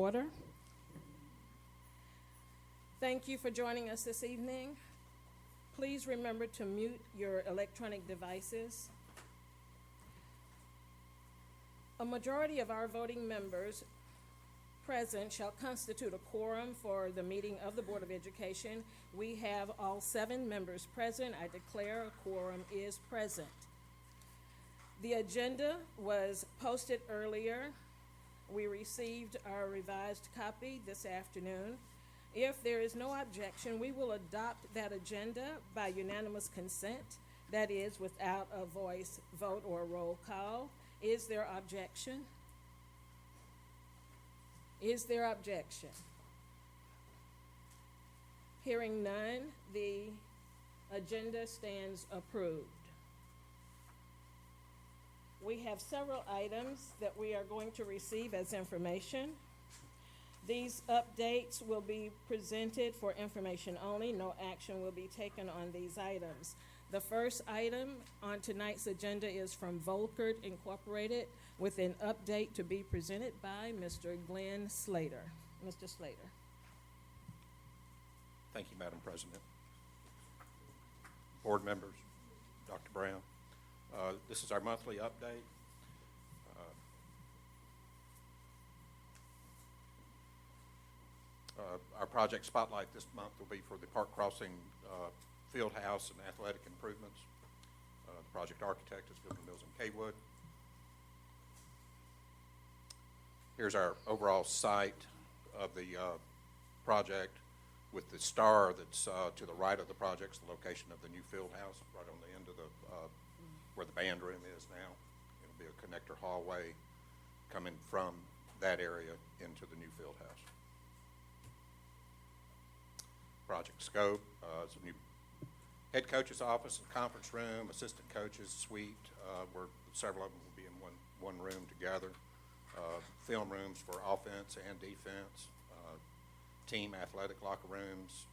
order. Thank you for joining us this evening. Please remember to mute your electronic devices. A majority of our voting members present shall constitute a quorum for the meeting of the Board of Education. We have all 7 members present. I declare a quorum is present. The agenda was posted earlier. We received our revised copy this afternoon. If there is no objection, we will adopt that agenda by unanimous consent, that is, without a voice vote or roll call. Is there objection? Is there objection? Hearing none, the agenda stands approved. We have several items that we are going to receive as information. These updates will be presented for information only. No action will be taken on these items. The first item on tonight's agenda is from Volkert Incorporated with an update to be presented by Mr. Glenn Slater. Mr. Slater. Thank you, Madam President. Board members, Dr. Brown. This is our monthly update. Our project spotlight this month will be for the Park Crossing field house and athletic improvements. The project architect is Goodman Mills and Kaywood. Here's our overall site of the project with the star that's to the right of the project, the location of the new field house, right on the end of the where the band room is now. It'll be a connector hallway coming from that area into the new field house. Project scope, it's a new head coach's office, and conference room, assistant coaches suite, where several of them will be in one room together. Film rooms for offense and defense, team athletic locker rooms,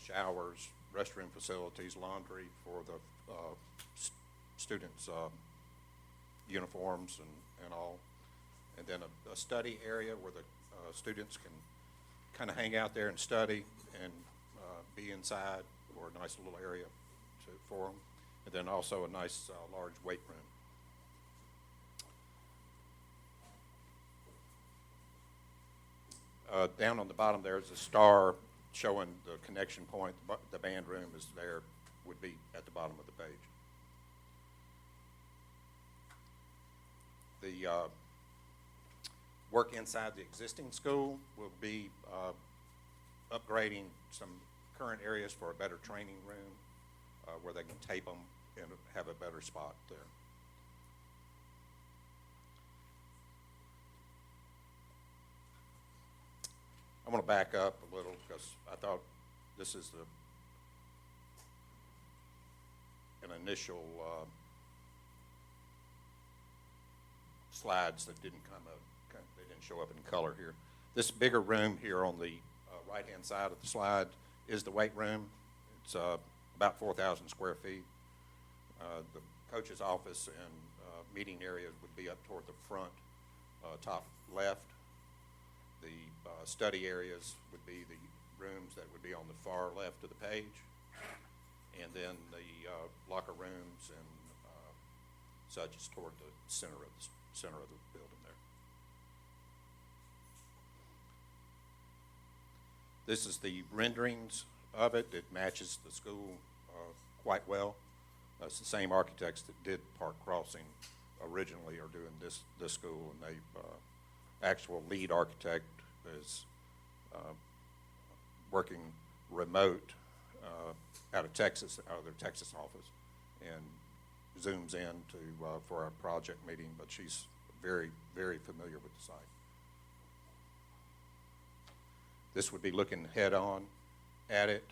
showers, restroom facilities, laundry for the students' uniforms and all. And then a study area where the students can kind of hang out there and study and be inside, or a nice little area for them. And then also a nice large weight room. Down on the bottom there is a star showing the connection point. The band room is there, would be at the bottom of the page. The work inside the existing school will be upgrading some current areas for a better training room where they can tape them and have a better spot there. I'm going to back up a little because I thought this is an initial slides that didn't come up. They didn't show up in color here. This bigger room here on the right-hand side of the slide is the weight room. It's about 4,000 square feet. The coach's office and meeting areas would be up toward the front, top left. The study areas would be the rooms that would be on the far left of the page, and then the locker rooms and such is toward the center of the building there. This is the renderings of it. It matches the school quite well. It's the same architects that did Park Crossing originally are doing this school, and they actual lead architect is working remote out of Texas, out of their Texas office, and zooms in to for our project meeting, but she's very, very familiar with the site. This would be looking head on at it.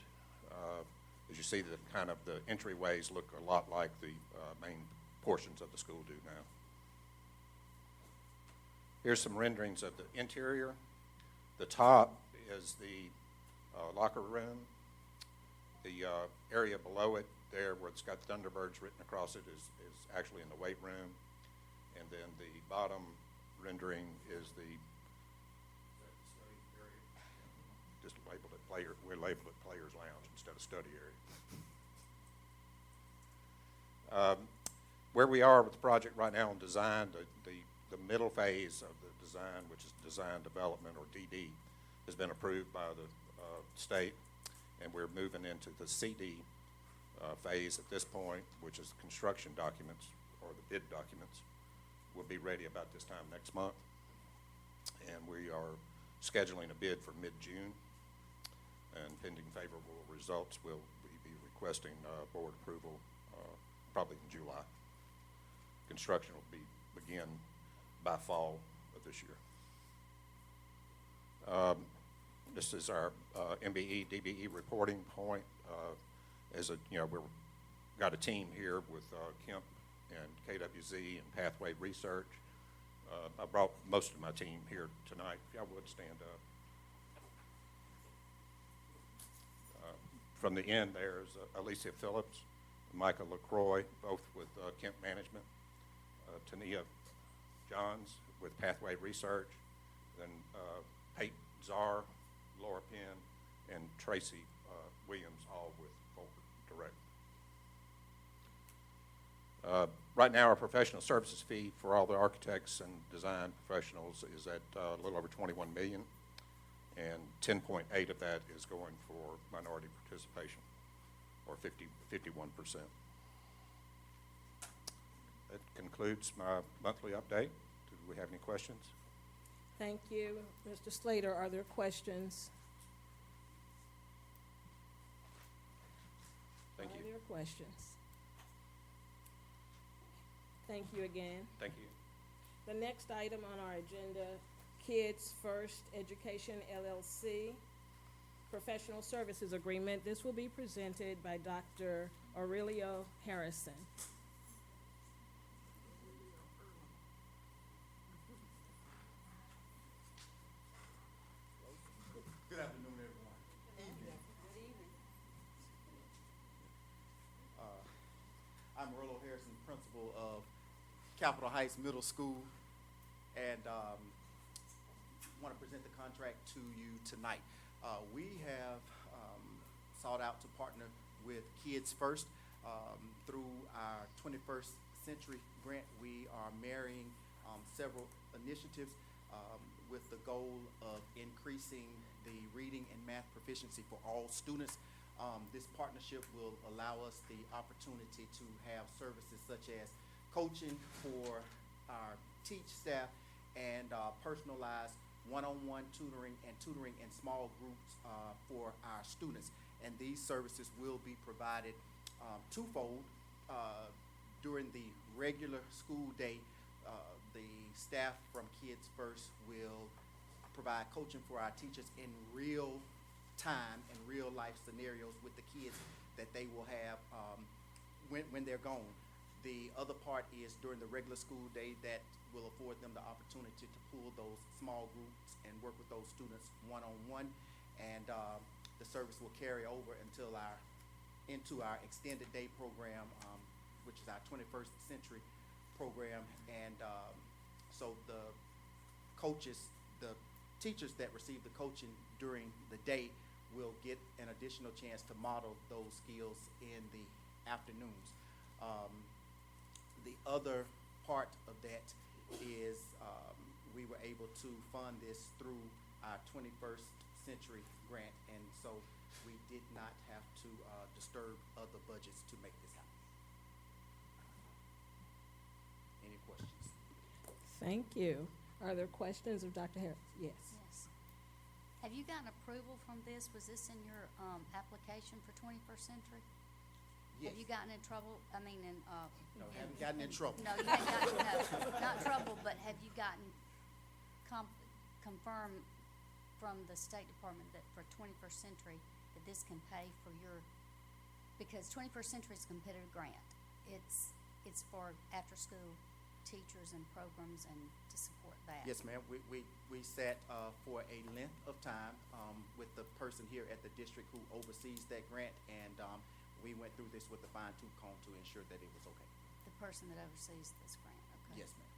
As you see, the kind of the entryways look a lot like the main portions of the school do now. Here's some renderings of the interior. The top is the locker room. The area below it there where it's got Thunderbirds written across it is actually in the weight room. And then the bottom rendering is the we label it Players Lounge instead of study area. Where we are with the project right now on design, the middle phase of the design, which is design development, or DD, has been approved by the state, and we're moving into the CD phase at this point, which is construction documents, or the bid documents, will be ready about this time next month. And we are scheduling a bid for mid-June, and pending favorable results, we'll be requesting board approval probably in July. Construction will begin by fall of this year. This is our MBE, DBE reporting point. We've got a team here with Kemp and KWZ and Pathway Research. I brought most of my team here tonight. If y'all would stand up. From the end, there's Alicia Phillips, Michael LaCroix, both with Kemp Management, Tania Johns with Pathway Research, then Pate Czar, Laura Penn, and Tracy Williams, all with Volker Direct. Right now, our professional services fee for all the architects and design professionals is at a little over $21 million, and 10.8 of that is going for minority participation, or 51%. That concludes my monthly update. Do we have any questions? Thank you. Mr. Slater, are there questions? Thank you. Are there questions? Thank you again. Thank you. The next item on our agenda, Kids First Education LLC, Professional Services Agreement. This will be presented by Dr. Aurelio Harrison. Good afternoon, everyone. I'm Aurelio Harrison, principal of Capitol Heights Middle School, and want to present the contract to you tonight. We have sought out to partner with Kids First through our 21st Century Grant. We are marrying several initiatives with the goal of increasing the reading and math proficiency for all students. This partnership will allow us the opportunity to have services such as coaching for our teach staff and personalized one-on-one tutoring and tutoring in small groups for our students. And these services will be provided twofold. During the regular school day, the staff from Kids First will provide coaching for our teachers in real time and real life scenarios with the kids that they will have when they're gone. The other part is during the regular school day that will afford them the opportunity to pull those small groups and work with those students one-on-one. And the service will carry over into our extended day program, which is our 21st Century program. And so the teachers that receive the coaching during the day will get an additional chance to model those skills in the afternoons. The other part of that is we were able to fund this through our 21st Century Grant, and so we did not have to disturb other budgets to make this happen. Any questions? Thank you. Are there questions of Dr. Harris? Yes. Yes. Have you gotten approval from this? Was this in your application for 21st Century? Yes. Have you gotten in trouble? I mean, No, haven't gotten in trouble. No, you haven't gotten, no, not trouble, but have you gotten confirmed from the State Department that for 21st Century that this can pay for your, because 21st Century is a competitive grant. It's for after-school teachers and programs and to support that. Yes, ma'am. We sat for a length of time with the person here at the district who oversees that grant, and we went through this with a fine-tooth comb to ensure that it was okay. The person that oversees this grant, okay? Yes, ma'am.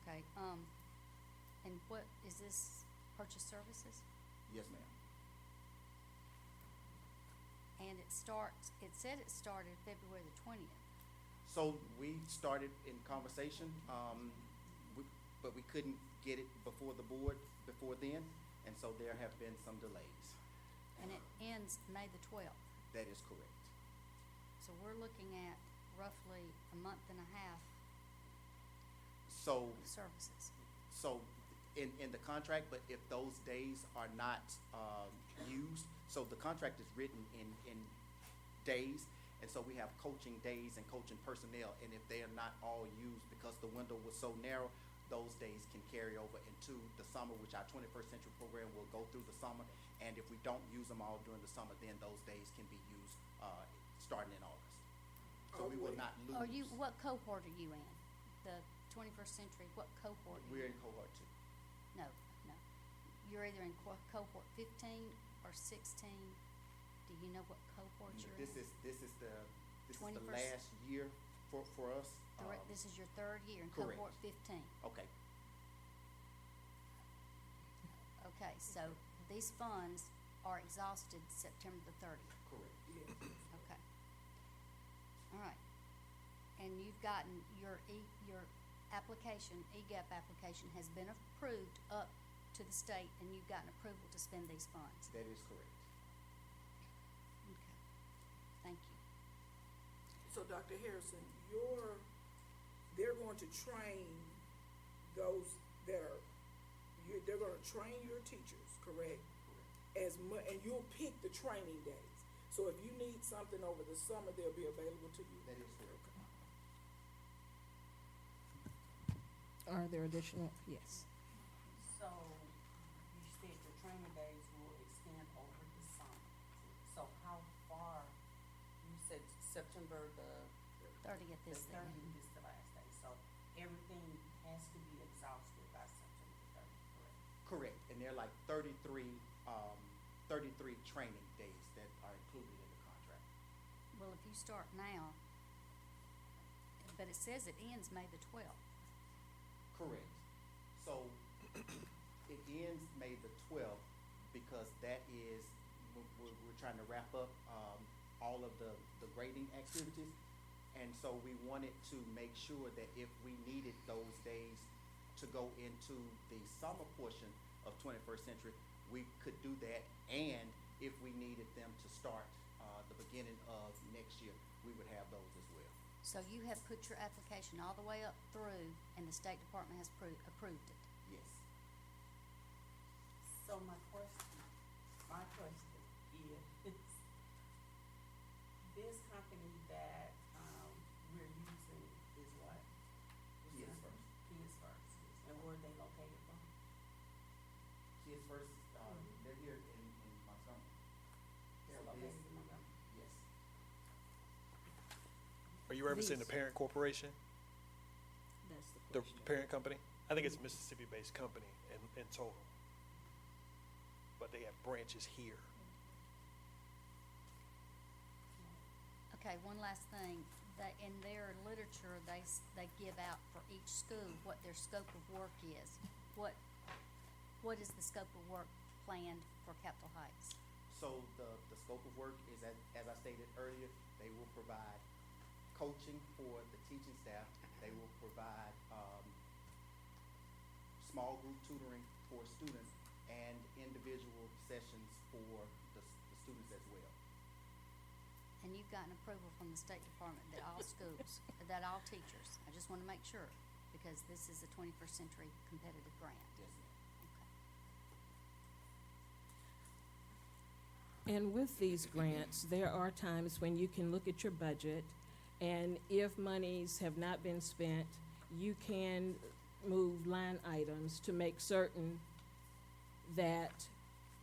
Okay, and what, is this purchase services? Yes, ma'am. And it said it started February the 20th. So we started in conversation, but we couldn't get it before the board before then, and so there have been some delays. And it ends May the 12th. That is correct. So we're looking at roughly a month and a half So, of services. so in the contract, but if those days are not used, so the contract is written in days, and so we have coaching days and coaching personnel, and if they are not all used because the window was so narrow, those days can carry over into the summer, which our 21st Century program will go through the summer, and if we don't use them all during the summer, then those days can be used starting in August. So we will not lose. What cohort are you in? The 21st Century, what cohort? We're in cohort 2. No. You're either in cohort 15 or 16. Do you know what cohort you're in? This is the 21st last year for us. This is your third year in correct. cohort 15. Okay, Okay, so these funds are exhausted September the 30th. correct. Okay. All right. And you've gotten your application, EGAP application has been approved up to the state, and you've gotten approval to spend these funds. That is correct. Okay. Thank you. So Dr. Harrison, they're going to train those that are, they're gonna train your teachers, correct? And you'll pick the training days. So if you need something over the summer, they'll be available to you? That is correct. Are there additional? Yes. So, you said the training days will extend over the summer. So how far, you said September the 30th is the 30th is the last day. So everything has to be exhausted by September the 30th, correct? Correct, and there are like 33 training days that are included in the contract. Well, if you start now, but it says it ends May the 12th. Correct. So it ends May the 12th because that is, we're trying to wrap up all of the grading activities. And so we wanted to make sure that if we needed those days to go into the summer portion of 21st Century, we could do that. And if we needed them to start the beginning of next year, we would have those as well. So you have put your application all the way up through, and the State Department has approved it. Yes. So my question is, this company that, we're using is what? Kids First. Kids First, and where are they located from? Kids First, they're here in Montgomery. They're located in Montgomery. Yes. Are you referencing the parent corporation, That's the the question. parent company? I think it's a Mississippi-based company in total, but they have branches here. Okay, one last thing, in their literature, they give out for each school what their scope of work is. What is the scope of work planned for Capitol Heights? So the scope of work is, as I stated earlier, they will provide coaching for the teaching staff. They will provide small group tutoring for students and individual sessions for the students as well. And you've gotten approval from the State Department that all schools, that all teachers, I just wanna make sure, because this is a 21st Century competitive grant. Yes, ma'am. Okay. And with these grants, there are times when you can look at your budget, and if monies have not been spent, you can move line items to make certain that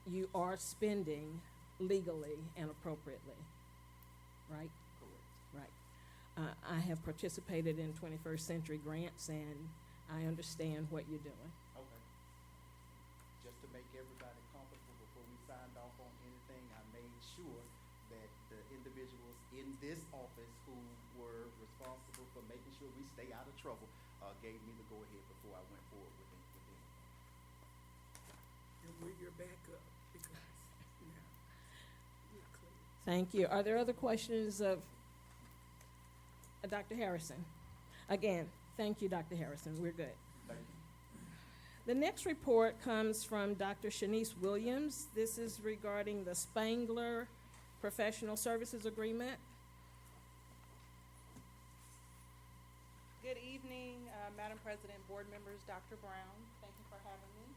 you are spending legally and appropriately, right? Correct. Right. I have participated in 21st Century grants, and I understand what you're doing. Okay. Just to make everybody comfortable before we signed off on anything, I made sure that the individuals in this office who were responsible for making sure we stay out of trouble, gave me the go-ahead before I went forward with anything. And we're your backup because now you're clear. Thank you. Are there other questions of Dr. Harrison? Again, thank you, Dr. Harrison. We're good. Thank you. The next report comes from Dr. Shanice Williams. This is regarding the Spangler Professional Services Agreement. Good evening, Madam President, board members, Dr. Brown. Thank you for having me.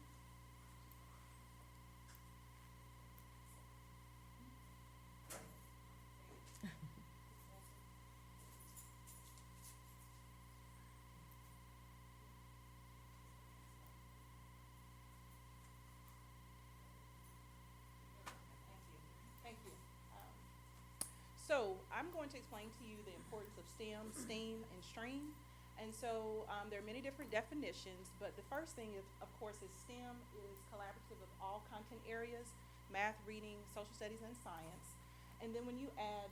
Thank you. So I'm going to explain to you the importance of STEM, STEAM, and STREAM. And so there are many different definitions, but the first thing is, of course, is STEM is collaborative of all content areas, math, reading, social studies, and science. And then when you add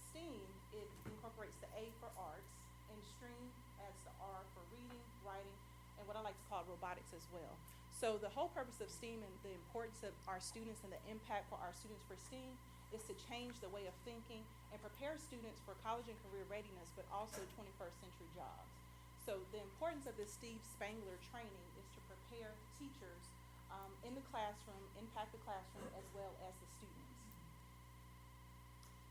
STEAM, it incorporates the A for arts, and STREAM adds the R for reading, writing, and what I like to call robotics as well. So the whole purpose of STEAM and the importance of our students and the impact for our students for STEAM is to change the way of thinking and prepare students for college and career readiness, but also 21st century jobs. So the importance of this Steve Spangler training is to prepare teachers in the classroom, impact the classroom, as well as the students.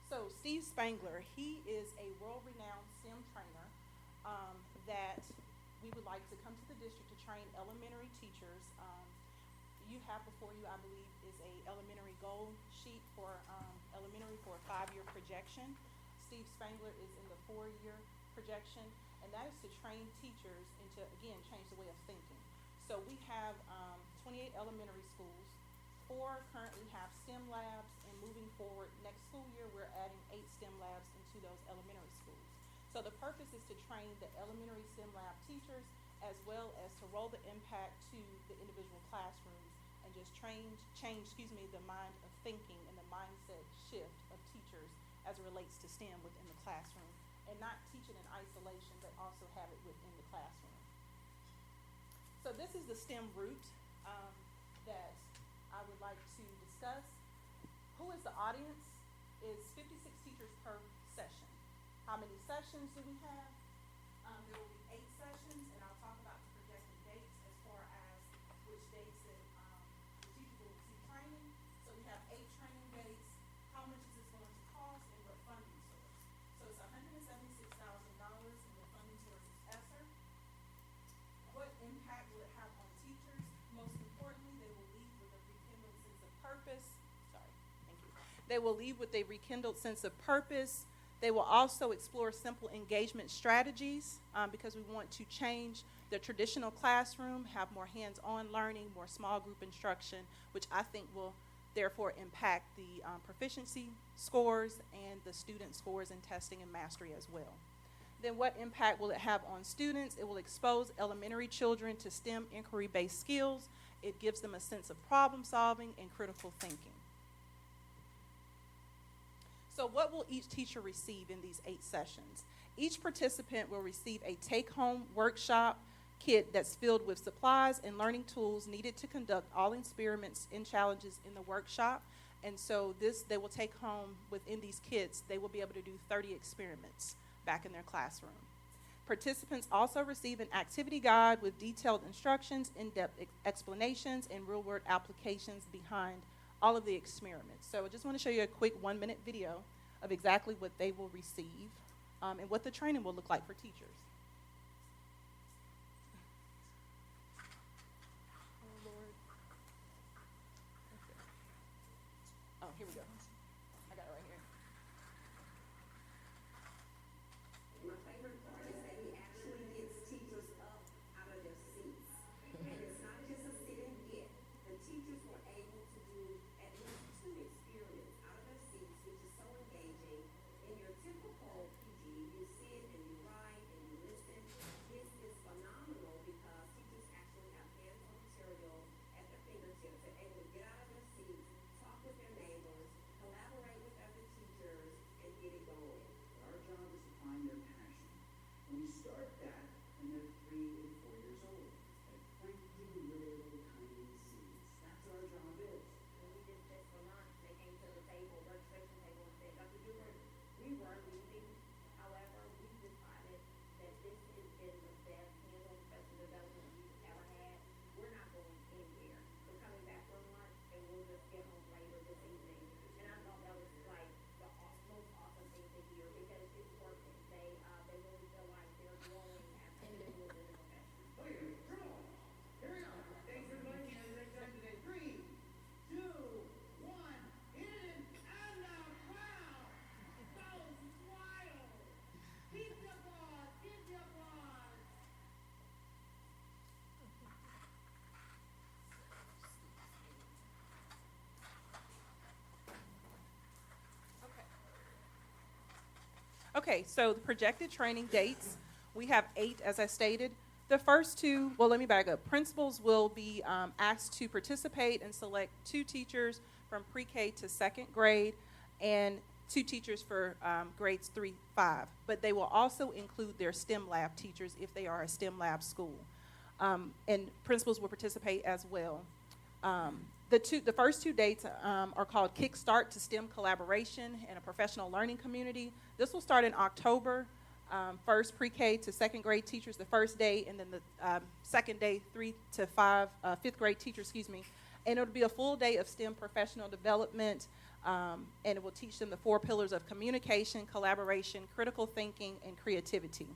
So Steve Spangler, he is a world-renowned STEM trainer that we would like to come to the district to train elementary teachers. You have before you, I believe, is a elementary goal sheet for elementary for a 5-year projection. Steve Spangler is in the 4-year projection, and that is to train teachers and to, again, change the way of thinking. So we have 28 elementary schools. 4 currently have STEM labs, and moving forward, next school year, we're adding 8 STEM labs into those elementary schools. So the purpose is to train the elementary STEM lab teachers, as well as to roll the impact to the individual classrooms and just change the mind of thinking and the mindset shift of teachers as it relates to STEM within the classroom, and not teach it in isolation, but also have it within the classroom. So this is the STEM route that I would like to discuss. Who is the audience? Is 56 teachers per session. How many sessions do we have? There will be 8 sessions, and I'll talk about the projected dates as far as which dates that the teachers will receive training. So we have 8 training dates. How much is this going to cost, and what funding source? So it's $176,000, and the funding source is ESSER. What impact will it have on teachers? Most importantly, they will leave with a rekindled sense of purpose. Sorry, thank you. They will leave with a rekindled sense of purpose. They will also explore simple engagement strategies because we want to change the traditional classroom, have more hands-on learning, more small group instruction, which I think will therefore impact the proficiency scores and the student scores in testing and mastery as well. Then what impact will it have on students? It will expose elementary children to STEM inquiry-based skills. It gives them a sense of problem solving and critical thinking. So what will each teacher receive in these 8 sessions? Each participant will receive a take-home workshop kit that's filled with supplies and learning tools needed to conduct all experiments and challenges in the workshop. And so they will take home within these kits, they will be able to do 30 experiments back in their classroom. Participants also receive an activity guide with detailed instructions, in-depth explanations, and real-world applications behind all of the experiments. So I just want to show you a quick 1-minute video of exactly what they will receive and what the training will look like for teachers. Oh, Lord. Okay. Oh, here we go. I got it right here. My favorite part is that he actually gets teachers up out of their seats. And it's not just a sit and get. The teachers were able to do at least 2 experiments out of their seats, which is so engaging. In your typical PD, you sit and you write and you Okay, so the projected training dates, we have 8, as I stated. The first 2, well, let me back up. Principals will be asked to participate and select 2 teachers from pre-K to 2nd grade and 2 teachers for grades 3-5. But they will also include their STEM lab teachers if they are a STEM lab school. And principals will participate as well. The first 2 dates are called Kickstart to STEM Collaboration and a Professional Learning Community. This will start in October. First pre-K to 2nd grade teachers the first day, and then the second day 3 to 5, 5th grade teachers, and it'll be a full day of STEM professional development, and it will teach them the 4 pillars of communication, collaboration, critical thinking, and creativity.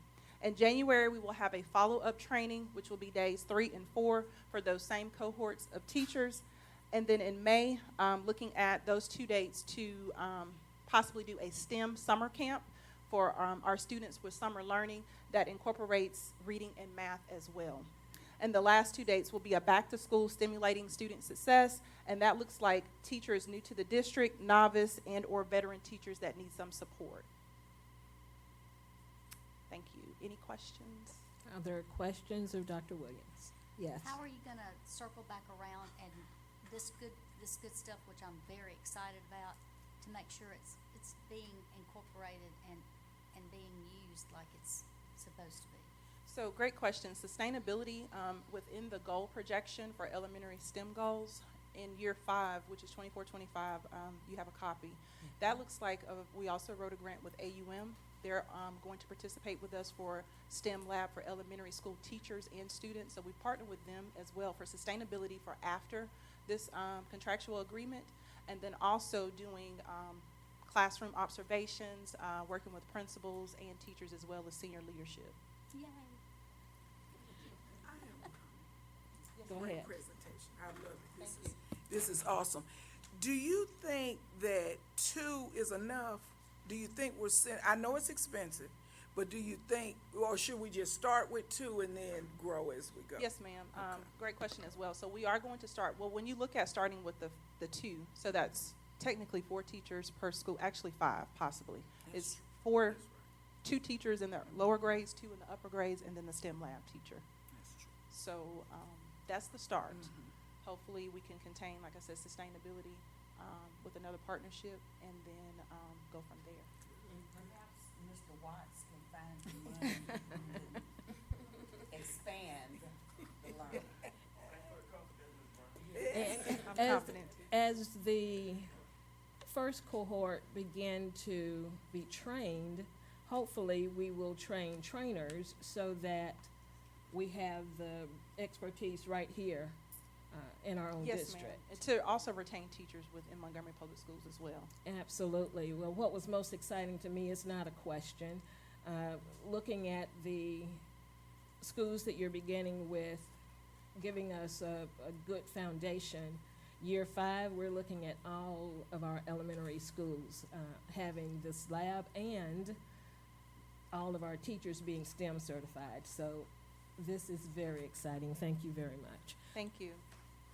In January, we will have a follow-up training, which will be days 3 and 4 for those same cohorts of teachers. And then in May, looking at those 2 dates to possibly do a STEM summer camp for our students with summer learning that incorporates reading and math as well. And the last 2 dates will be a back-to-school stimulating student success, and that looks like teachers new to the district, novice, and or veteran teachers that need some support. Thank you. Any questions? Are there questions of Dr. Williams? Yes. How are you gonna circle back around and this good stuff, which I'm very excited about, to make sure it's being incorporated and being used like it's supposed to be? So great question. Sustainability within the goal projection for elementary STEM goals in year 5, which is 24-25, you have a copy. That looks like we also wrote a grant with AUM. They're going to participate with us for STEM lab for elementary school teachers and students. So we partner with them as well for sustainability for after this contractual agreement, and then also doing classroom observations, working with principals and teachers as well as senior leadership. Yay. Go Great ahead. presentation. I love it. This is awesome. Do you think that 2 is enough? Do you think I know it's expensive, but do you think, or should we just start with 2 and then grow as we go? Yes, ma'am. Okay. Great question as well. So we are going to start, well, when you look at starting with the 2, so that's technically 4 teachers per school, actually 5 possibly. It's 4, 2 teachers in the lower grades, 2 in the upper grades, and then the STEM lab teacher. That's true. So that's the start. Mhm. Hopefully we can contain, like I said, sustainability with another partnership, and then go from there. And perhaps Mr. Watts can find the money to expand the learning. I'm As- confident. As the first cohort begin to be trained, hopefully we will train trainers so that we have the expertise right here in our own Yes, ma'am. district. And to also retain teachers within Montgomery Public Schools as well. Absolutely. Well, what was most exciting to me is not a question. Looking at the schools that you're beginning with, giving us a good foundation. Year 5, we're looking at all of our elementary schools having this lab and all of our teachers being STEM certified. So this is very exciting. Thank you very much. Thank you.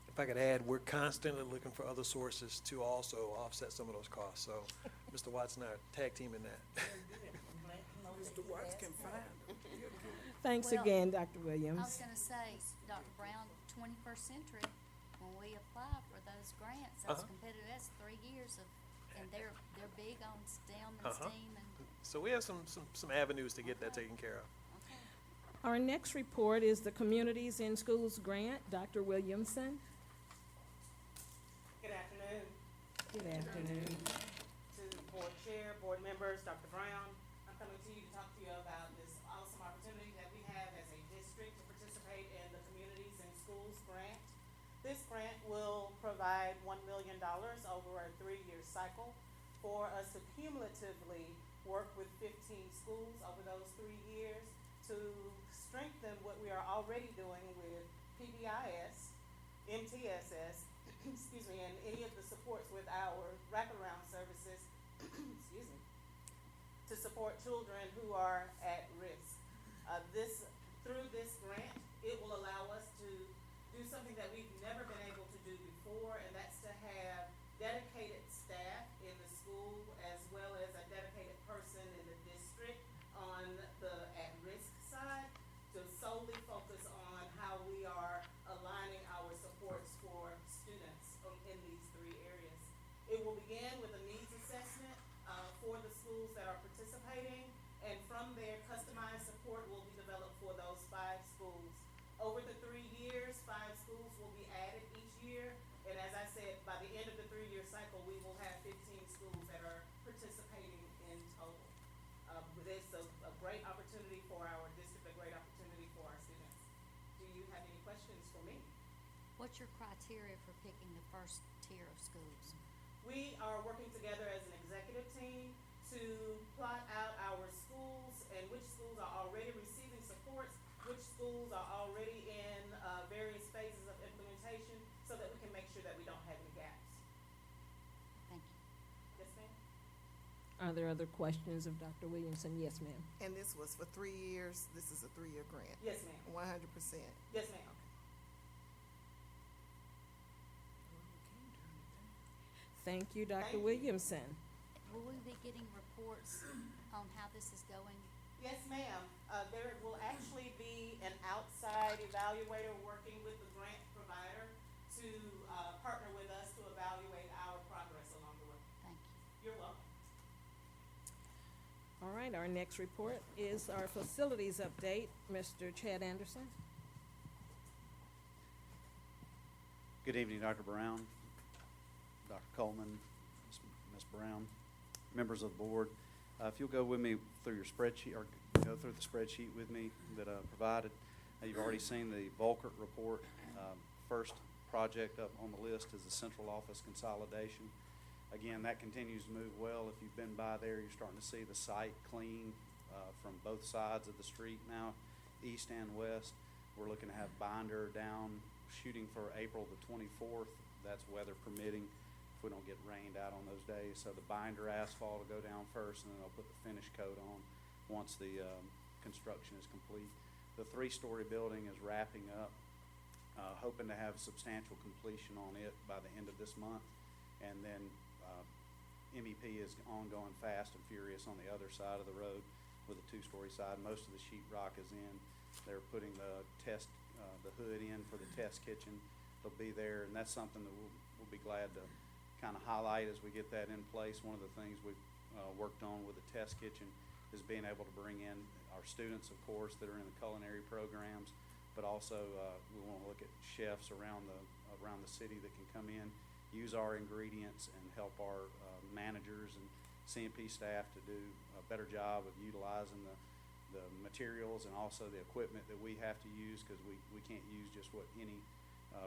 If I could add, we're constantly looking for other sources to also offset some of those costs. So Mr. Watts and I are tag teaming that. Mr. Watts can find them. Thanks Well, again, Dr. I was Williams. gonna say, Dr. Brown, 21st century, when we apply for those grants, that's Uh-huh. competitive, that's 3 years of, and they're big on STEM and Uh-huh. STEAM and, So we have some avenues to get that taken care of. okay. Our next report is the Communities in Schools Grant. Dr. Williamson. Good afternoon Good afternoon. to the board chair, board members, Dr. Brown. I'm coming to you to talk to you about this awesome opportunity that we have as a district to participate in the Communities in Schools grant. This grant will provide $1 million over a 3-year cycle for us to cumulatively work with 15 schools over those 3 years to strengthen what we are already doing with PBIS, MTSS, excuse me, and any of the supports with our wraparound services, excuse me, to support children who are at risk. Through this grant, it will allow us to do something that we've never been able to do before, and that's to have dedicated staff in the school as well as a dedicated person in the district begin with a needs assessment for the schools that are participating, and from there, customized support will be developed for those 5 schools. Over the 3 years, 5 schools will be added each year, and as I said, by the end of the 3-year cycle, we will have 15 schools that are participating in total. It's a great opportunity for our district, a great opportunity for our students. Do you have any questions for me? What's your criteria for picking the first tier of schools? We are working together as an executive team to plot out our schools and which schools are already receiving supports, which schools are already in various phases of implementation, so that we can make sure that we don't have any gaps. Thank you. Yes, ma'am? Are there other questions of Dr. Williamson? Yes, ma'am. And this was for 3 years? This is a 3-year grant? Yes, ma'am. 100%? Yes, ma'am. Thank you, Dr. Thank you. Williamson. Will we be getting reports on how this is going? Yes, ma'am. There will actually be an outside evaluator working with the grant provider to partner with us to evaluate our progress along the way. Thank you. You're welcome. All right, our next report is our facilities update. Mr. Chad Anderson. Good evening, Dr. Brown, Dr. Coleman, Ms. Brown, members of the board. If you'll go with me through your spreadsheet, or go through the spreadsheet with me that I provided. You've already seen the Volkert report. First project up on the list is the central office consolidation. Again, that continues to move well. If you've been by there, you're starting to see the site clean from both sides of the street now, east and west. We're looking to have binder down, shooting for April the 24th. That's weather permitting, if we don't get rained out on those days. So the binder asphalt will go down first, and then they'll put the finish coat on once the construction is complete. The 3-story building is wrapping up, hoping to have substantial completion on it by the end of this month. And then MEP is ongoing fast and furious on the other side of the road with the 2-story side. Most of the sheetrock is in. They're putting the hood in for the test kitchen. They'll be there, and that's something that we'll be glad to kind of highlight as we get that in place. One of the things we've worked on with the test kitchen is being able to bring in our students, of course, that are in the culinary programs, but also we want to look at chefs around the city that can come in, use our ingredients, and help our managers and CMP staff to do a better job of utilizing the materials and also the equipment that we have to use, because we can't use just what any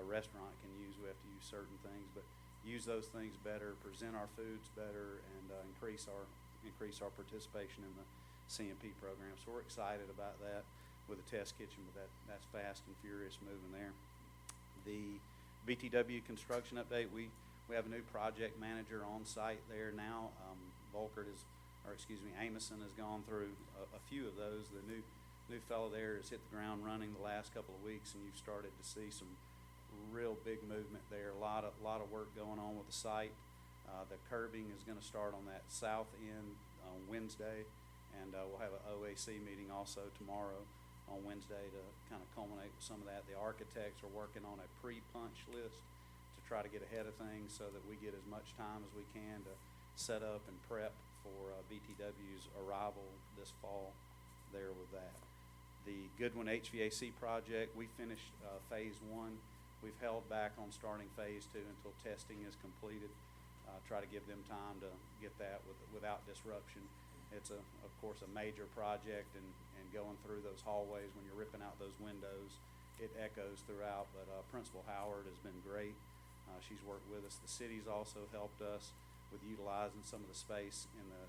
restaurant can use. We have to use certain things, but use those things better, present our foods better, and increase our participation in the CMP program. So we're excited about that with the test kitchen, but that's fast and furious moving there. The BTW construction update, we have a new project manager on site there now. Amison has gone through a few of those. The new fellow there has hit the ground running the last couple of weeks, and you've started to see some real big movement there. A lot of work going on with the site. The curbing is going to start on that south end on Wednesday, and we'll have an OAC meeting also tomorrow on Wednesday to kind of culminate with some of that. The architects are working on a pre-punch list to try to get ahead of things so that we get as much time as we can to set up and prep for BTW's arrival this fall there with that. The Goodwin HVAC project, we finished phase 1. We've held back on starting phase 2 until testing is completed. Try to give them time to get that without disruption. It's of course a major project, and going through those hallways when you're ripping out those windows, it echoes throughout, but Principal Howard has been great. She's worked with us. The city's also helped us with utilizing some of the space in the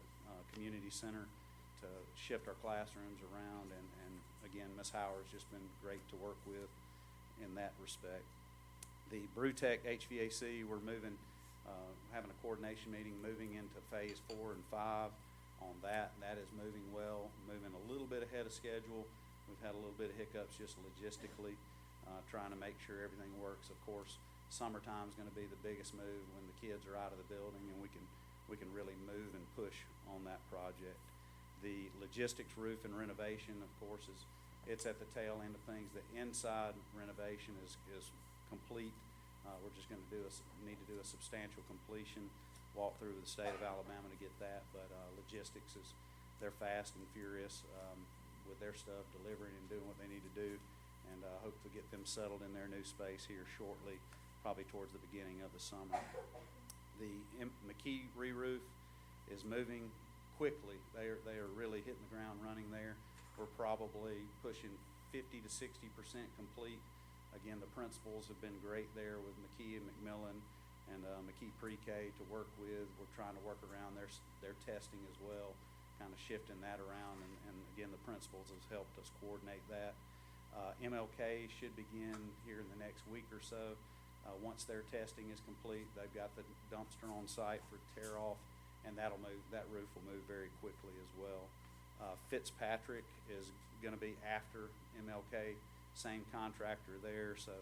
community center to shift our classrooms around, and again, Ms. Howard's just been great to work with in that respect. The Brewtech HVAC, we're moving, having a coordination meeting, moving into phase 4 and 5 on that, and that is moving well, moving a little bit ahead of schedule. We've had a little bit of hiccups just logistically, trying to make sure everything works. Of course, summertime is going to be the biggest move when the kids are out of the building, and we can really move and push on that project. The logistics roof and renovation, of course, it's at the tail end of things. The inside renovation is complete. We're just going to need to do a substantial completion walk through the state of Alabama to get that, but logistics is, they're fast and furious with their stuff, delivering and doing what they need to do, and hope to get them settled in their new space here shortly, probably towards the beginning of the summer. The McKee re-roof is moving quickly. They are really hitting the ground running there. We're probably pushing 50 to 60% complete. Again, the principals have been great there with McKee and McMillan and McKee Pre-K to work with. We're trying to work around their testing as well, kind of shifting that around, and again, the principals has helped us coordinate that. MLK should begin here in the next week or so. Once their testing is complete, they've got the dumpster on site for tear off, and that roof will move very quickly as well. Fitzpatrick is going to be after MLK, same contractor there, so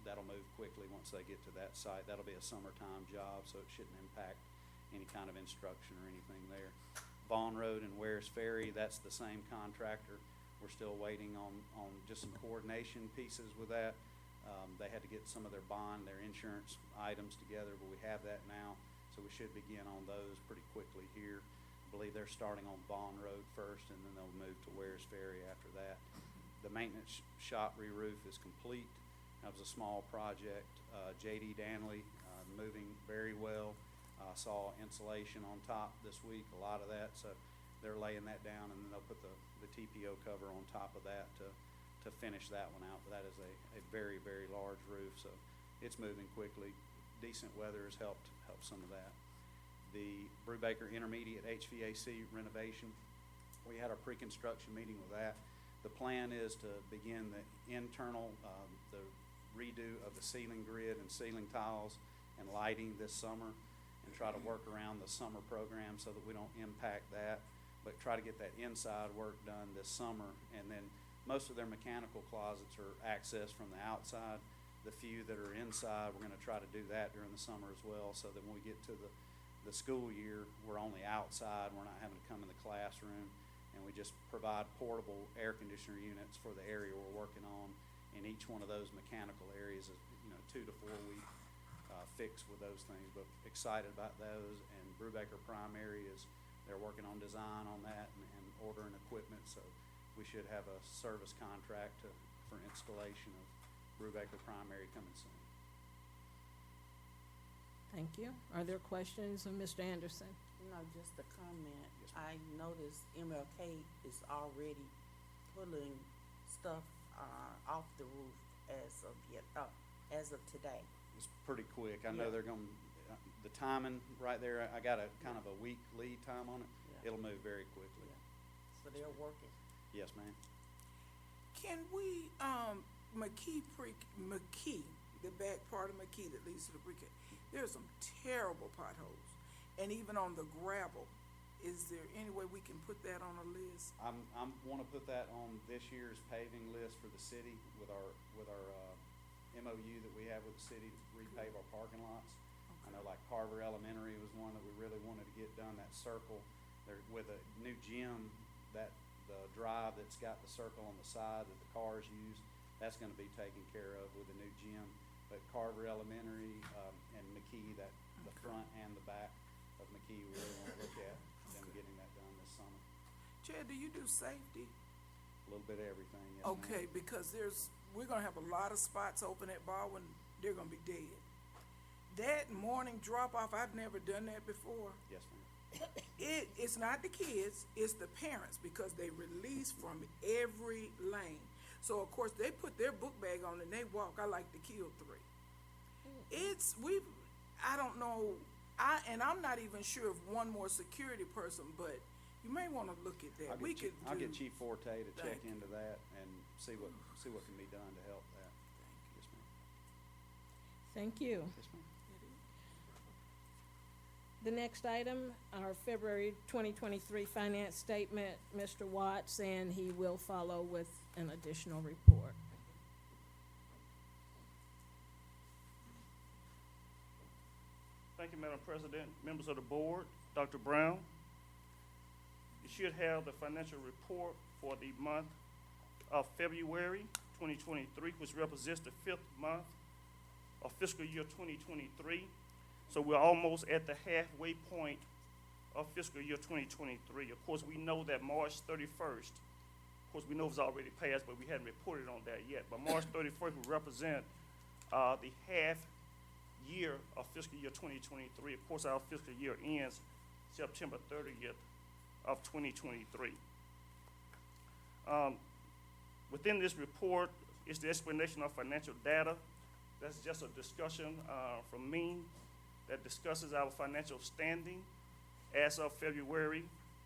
that'll move quickly once they get to that site. That'll be a summertime job, so it shouldn't impact any kind of instruction or anything there. Vaughn Road and Wares Ferry, that's the same contractor. We're still waiting on just some coordination pieces with that. They had to get some of their bond, their insurance items together, but we have that now, so we should begin on those pretty quickly here. I believe they're starting on Vaughn Road first, and then they'll move to Wares Ferry after that. The maintenance shop re-roof is complete. That was a small project. J.D. Danley moving very well. Saw insulation on top this week, a lot of that, so they're laying that down, and then they'll put the TPO cover on top of that to finish that one out. But that is a very, very large roof, so it's moving quickly. Decent weather has helped some of that. The Brubaker Intermediate HVAC renovation, we had our pre-construction meeting with that. The plan is to begin the internal, the redo of the ceiling grid and ceiling tiles and lighting this summer, and try to work around the summer program so that we don't impact that, but try to get that inside work done this summer. And then most of their mechanical closets are accessed from the outside. The few that are inside, we're going to try to do that during the summer as well, so that when we get to the school year, we're only outside, we're not having to come in the classroom, and we just provide portable air conditioner units for the area we're working on. In each one of those mechanical areas is 2 to 4 week fix with those things, but excited about those. And Brubaker Primary they're working on design on that and ordering equipment, so we should have a service contract for installation of Brubaker Primary coming soon. Thank you. Are there questions of Mr. Anderson? No, just a comment. Yes, ma'am. I noticed MLK is already pulling stuff off the roof as of today. It's pretty quick. I know Yeah. they're going, the timing right there, I got a kind of a week lead time on it. Yeah. It'll move very quickly. So they're working. Yes, ma'am. Can we, McKee, the back part of McKee that leads to the pre-K, there's some terrible potholes. And even on the gravel, is there any way we can put that on a list? I'm want to put that on this year's paving list for the city with our MOU that we have with the city to repave our parking lots. I know like Carver Elementary was one that we really wanted to get done, that circle there with a new gym, that the drive that's got the circle on the side that the cars use, that's going to be taken care of with a new gym. But Carver Elementary and McKee, that the front and the back of McKee, we really want to look at them getting that done this summer. Chad, do you do safety? A little bit of everything, yes, ma'am. Okay, because we're gonna have a lot of spots open at Baldwin, they're gonna be dead. That morning drop-off, I've never done that before. Yes, ma'am. It's not the kids, it's the parents, because they release from every lane. So of course, they put their book bag on and they walk. I like to kill 3. I don't know, I'm not even sure of one more security person, but you may wanna look at that. I'll get Chief Forte to check Thank you. into that and see what can be done to help that. Yes, ma'am. Thank you. Yes, ma'am. The next item, our February 2023 finance statement, Mr. Watts, and he will follow with an additional report. Thank you, Madam President, members of the board, Dr. Brown. You should have the financial report for the month of February 2023, which represents the 5th month of fiscal year 2023. So we're almost at the halfway point of fiscal year 2023. Of course, we know that March 31st, of course, we know it's already passed, but we hadn't reported on that yet. But March 31st will represent the half year of fiscal year 2023. Of course, our fiscal year ends September 30th of 2023. Within this report is the explanation of financial data. That's just a discussion from me that discusses our financial standing as of February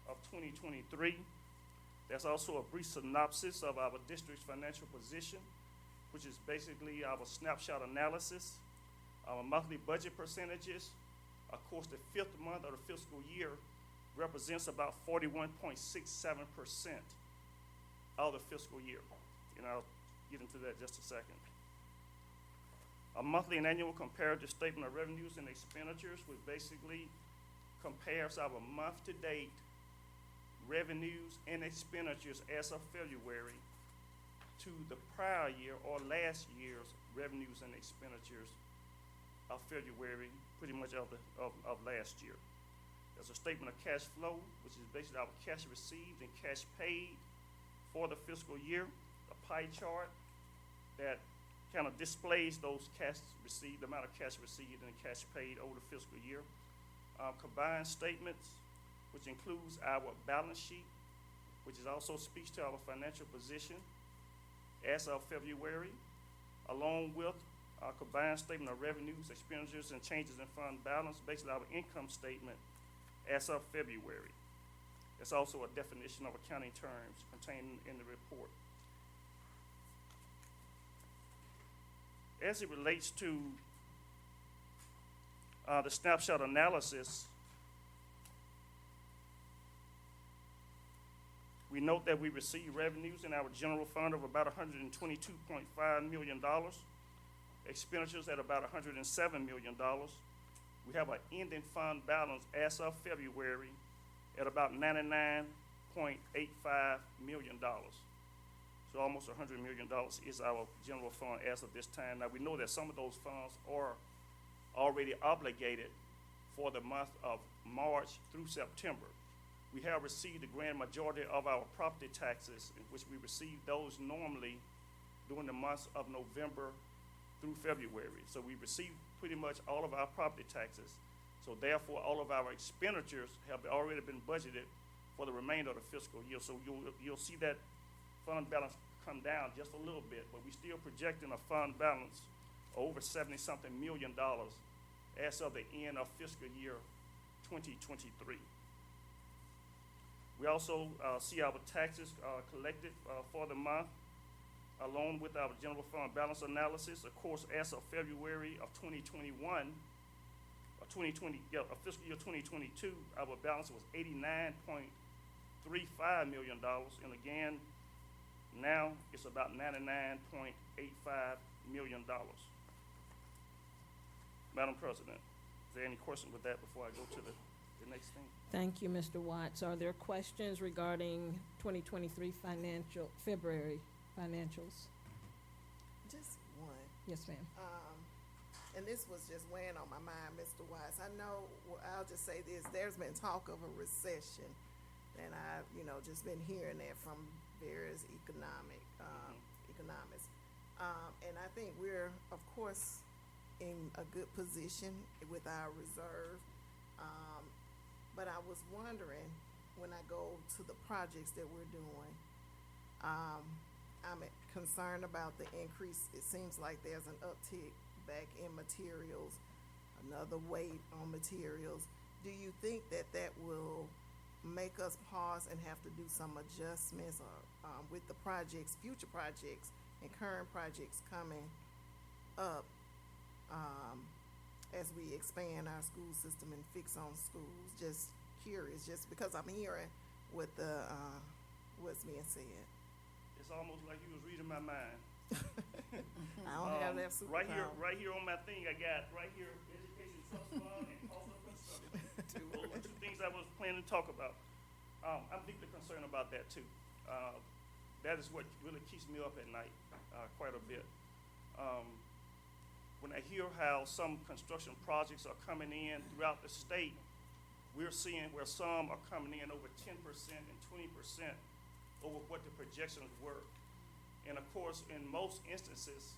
of 2023. There's also a brief synopsis of our district's financial position, which is basically our snapshot analysis, our monthly budget percentages. Of course, the fifth month of the fiscal year represents about 41.67% of the fiscal year. And I'll get into that in just a second. A monthly and annual comparative statement of revenues and expenditures, which basically compares our month-to-date revenues and expenditures as of February to the prior year or last year's revenues and expenditures of February, pretty much of last year. There's a statement of cash flow, which is basically our cash received and cash paid for the fiscal year, a pie chart that kind of displays those cash received, the amount of cash received and cash paid over the fiscal year. Combined statements, which includes our balance sheet, which is also speaks to our financial position as of February, along with our combined statement of revenues, expenditures, and changes in fund balance, basically our income statement as of February. There's also a definition of accounting terms contained in the report. As it relates to the snapshot analysis, we note that we received revenues in our general fund of about $122.5 million, expenditures at about $107 million. We have an ending fund balance as of February at about $99.85 million. So almost $100 million is our general fund as of this time. Now, we know that some of those funds are already obligated for the month of March through September. We have received the grand majority of our property taxes, in which we receive those normally during the months of November through February. So we receive pretty much all of our property taxes. So therefore, all of our expenditures have already been budgeted for the remainder of the fiscal year. So you'll see that fund balance come down just a little bit, but we're still projecting a fund balance of over $70-something million as of the end of fiscal year 2023. We also see our taxes collected for the month, along with our general fund balance analysis. Of course, as of February of 2021, fiscal year 2022, our balance was $89.35 million, and again, now it's about $99.85 million. Madam President, is there any question with that before I go to the next thing? Thank you, Mr. Watts. Are there questions regarding 2023 February financials? Just one. Yes, ma'am. And this was just weighing on my mind, Mr. Wise. I know, well, I'll just say this, there's been talk of a recession, and I've, just been hearing that from various economists. And I think we're, of course, in a good position with our reserve. But I was wondering, when I go to the projects that we're doing, I'm concerned about the increase. It seems like there's an uptick back in materials, another weight on materials. Do you think that will make us pause and have to do some adjustments with the projects, future projects, and current projects coming up as we expand our school system and fix on schools? Just curious, just because I'm hearing what what's being said. It's almost like you was reading my mind. I don't have that superpower. Right here on my thing, I got right here, education trust fund and cost of construction. Those are two things I was planning to talk about. I'm deeply concerned about that too. That is what really keeps me up at night quite a bit. when I hear how some construction projects are coming in throughout the state, we're seeing where some are coming in over 10% and 20% over what the projections were. And of course, in most instances,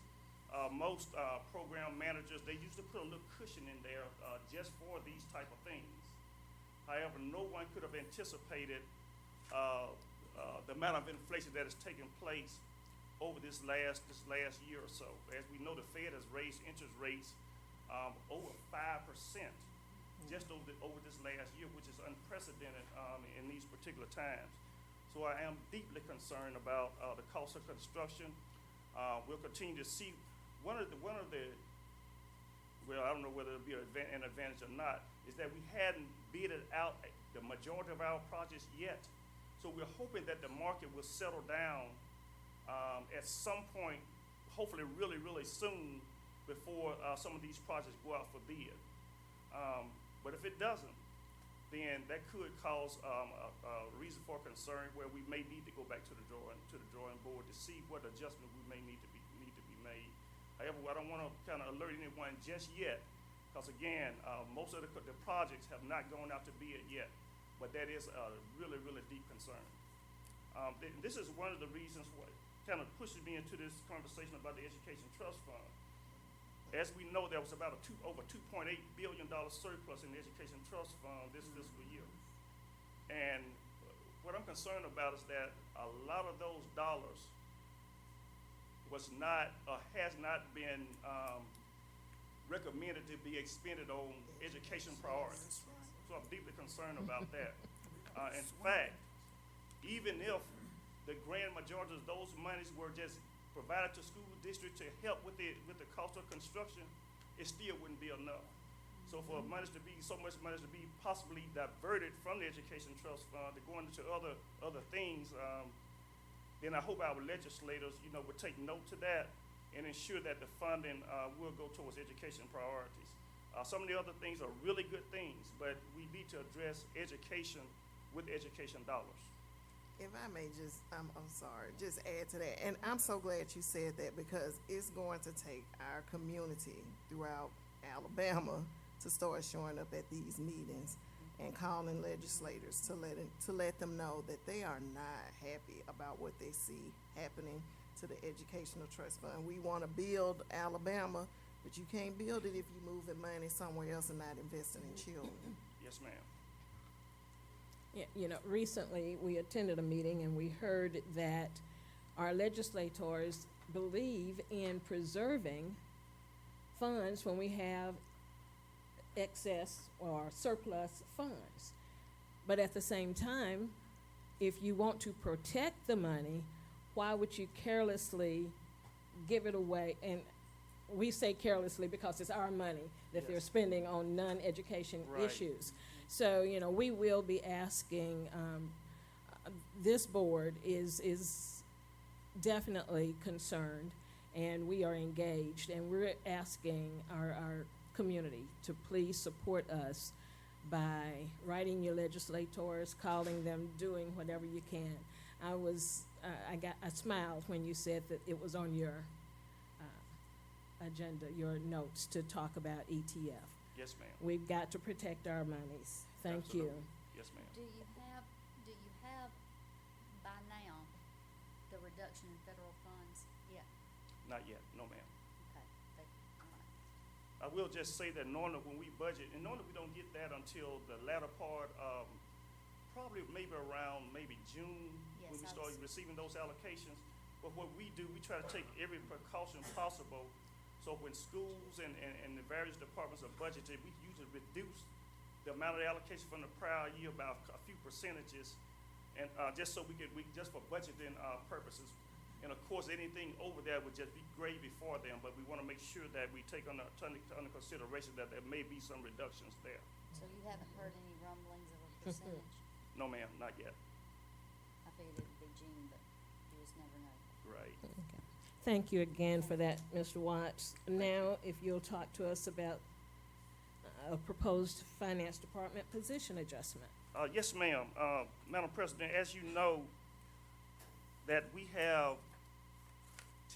most program managers, they usually put a little cushion in there just for these type of things. However, no one could have anticipated the amount of inflation that has taken place over this last year or so. As we know, the Fed has raised interest rates over 5% just over this last year, which is unprecedented in these particular times. So I am deeply concerned about the cost of construction. We'll continue to see one of the well, I don't know whether it'll be an advantage or not, is that we hadn't bidded out the majority of our projects yet. So we're hoping that the market will settle down at some point, hopefully really, really soon, before some of these projects go out for bid. But if it doesn't, then that could cause a reason for concern where we may need to go back to the drawing board to see what adjustment we may need to be made. However, I don't want to kind of alert anyone just yet, because again, most of the projects have not gone out to bid yet, but that is a really, really deep concern. This is one of the reasons what kind of pushes me into this conversation about the Education Trust Fund. As we know, there was about over $2.8 billion surplus in the Education Trust Fund this fiscal year. And what I'm concerned about is that a lot of those dollars was not, has not been recommended to be expended on education priorities. So I'm deeply concerned about that. In fact, even if the grand majority of those monies were just provided to school districts to help with the cost of construction, it still wouldn't be enough. So for so much money to be possibly diverted from the Education Trust Fund to go into other things, then I hope our legislators, would take note to that and ensure that the funding will go towards education priorities. Some of the other things are really good things, but we need to address education with education dollars. If I may just add to that. And I'm so glad you said that, because it's going to take our community throughout Alabama to start showing up at these meetings and calling legislators to let them know that they are not happy about what they see happening to the Educational Trust Fund. We want to build Alabama, but you can't build it if you're moving money somewhere else and not investing in children. Yes, ma'am. Yeah, recently we attended a meeting and we heard that our legislators believe in preserving funds when we have excess or surplus funds. But at the same time, if you want to protect the money, why would you carelessly give it away? And we say carelessly because it's our money that they're spending on non-education issues. So, we will be asking, this board is definitely concerned, and we are engaged, and we're asking our community to please support us by writing your legislators, calling them, doing whatever you can. I smiled when you said that it was on your agenda, your notes, to talk about ETF. Yes, ma'am. We've got to protect our monies. Thank you. Yes, ma'am. Do you have by now the reduction in federal funds? Yeah, Not yet, no, ma'am. okay, all right. I will just say that normally when we budget, and normally we don't get that until the latter part of, probably maybe around June, when Yes, we I start was- receiving those allocations. But what we do, we try to take every precaution possible. So when schools and the various departments are budgeted, we usually reduce the amount of allocation from the prior year about a few percentages, and just so we just for budgeting purposes. And of course, anything over there would just be gravy for them, but we want to make sure that we take under consideration that there may be some reductions there. So you haven't heard any rumblings of a percentage? No, ma'am, not yet. I figured it'd be June, but you just never know. Right. Okay. Thank you again for that, Mr. Watts. Now, if you'll talk to us about a proposed finance department position adjustment. Yes, ma'am. Madam President, as you know, that we have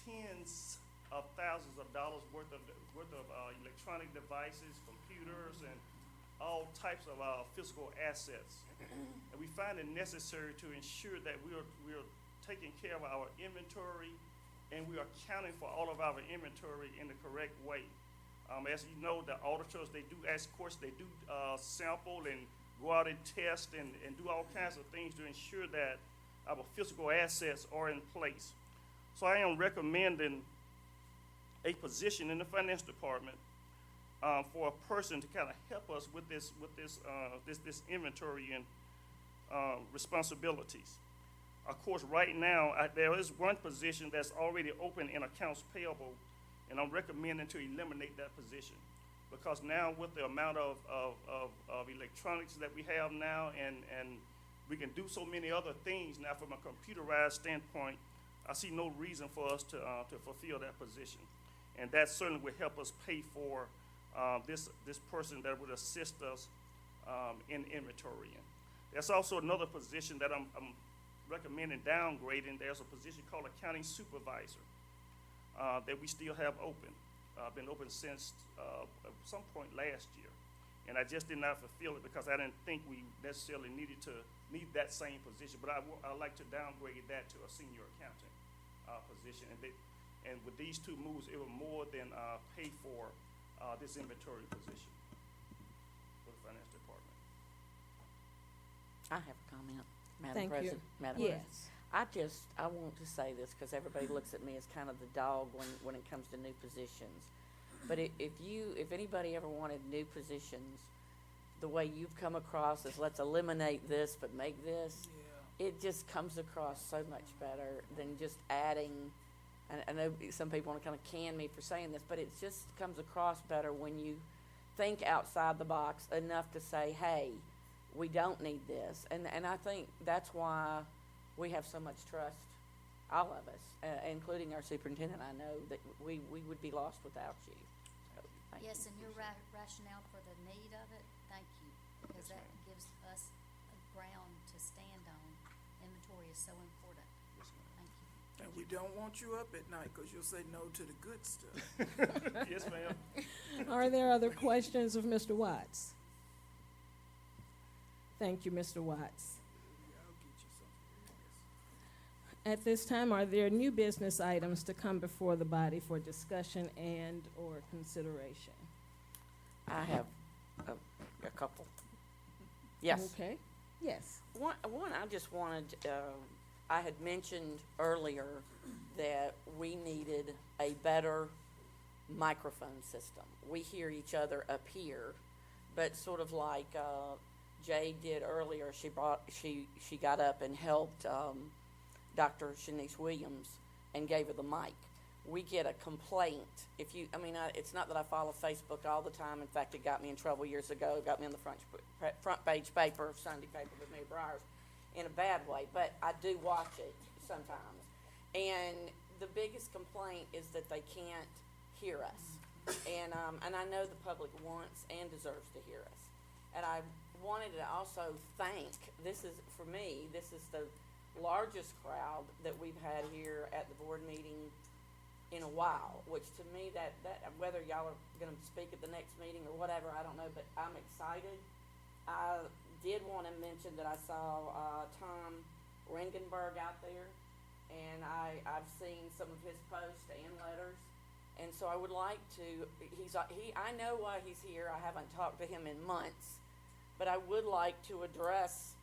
tens of thousands of dollars worth of electronic devices, computers, and all types of physical assets. And we find it necessary to ensure that we are taking care of our inventory, and we are accounting for all of our inventory in the correct way. As you know, the auditors, they do ask, of course, they do sample and go out and test and do all kinds of things to ensure that our physical assets are in place. So I am recommending a position in the finance department for a person to kind of help us with this inventory and responsibilities. Of course, right now, there is one position that's already open in accounts payable, and I'm recommending to eliminate that position. Because now with the amount of electronics that we have now, and we can do so many other things now from a computerized standpoint, I see no reason for us to fulfill that position. And that certainly would help us pay for this person that would assist us in inventorying. There's also another position that I'm recommending downgrading. There's a position called accounting supervisor that we still have open. Been open since some point last year. And I just did not fulfill it because I didn't think we necessarily need that same position. But I'd like to downgrade that to a senior accountant position. And with these two moves, it will more than pay for this inventory position for the finance department. I have a comment, Madam Thank you. President. Madam Yes. President. I want to say this because everybody looks at me as kind of the dog when it comes to new positions. But if anybody ever wanted new positions, the way you've come across is let's eliminate this but make this, it just comes across so much better than just adding. And I know some people want to kind of can me for saying this, but it just comes across better when you think outside the box enough to say, hey, we don't need this. And I think that's why we have so much trust, all of us, including our superintendent. I know that we would be lost without you. So, thank you. Yes, and your rationale for the need of it, thank you, because that gives us a ground to stand on. Inventory is so important. Yes, ma'am. Thank you. And we don't want you up at night, cause you'll say no to the good stuff. Yes, ma'am. Are there other questions of Mr. Watts? Thank you, Mr. Watts. I'll get you something. At this time, are there new business items to come before the body for discussion and/or consideration? I have a couple. Yes. Okay, yes. One, I just wanted, I had mentioned earlier that we needed a better microphone system. We hear each other up here, but sort of like Jay did earlier, she got up and helped Dr. Shanice Williams and gave her the mic. We get a complaint it's not that I follow Facebook all the time. In fact, it got me in trouble years ago. It got me on the front page paper of Sunday paper with New Briars in a bad way, but I do watch it sometimes. And the biggest complaint is that they can't hear us. And I know the public wants and deserves to hear us. And I wanted to also thank, this is the largest crowd that we've had here at the board meeting in a while, which to me that whether y'all are gonna speak at the next meeting or whatever, I don't know, but I'm excited. I did wanna mention that I saw Tom Ringenberg out there, and I've seen some of his posts and letters. And so I would like to, I know why he's here. I haven't talked to him in months, but I would like to address,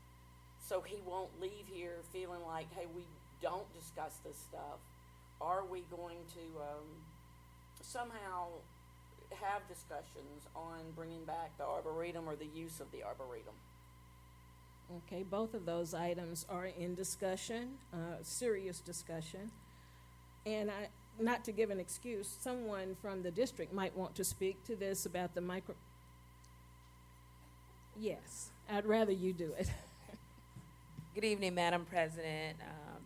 so he won't leave here feeling like, hey, we don't discuss this stuff. Are we going to somehow have discussions on bringing back the Arboretum or the use of the Arboretum? Okay, both of those items are in discussion, serious discussion. And not to give an excuse, someone from the district might want to speak to this about the micro. Yes, I'd rather you do it. Good evening, Madam President,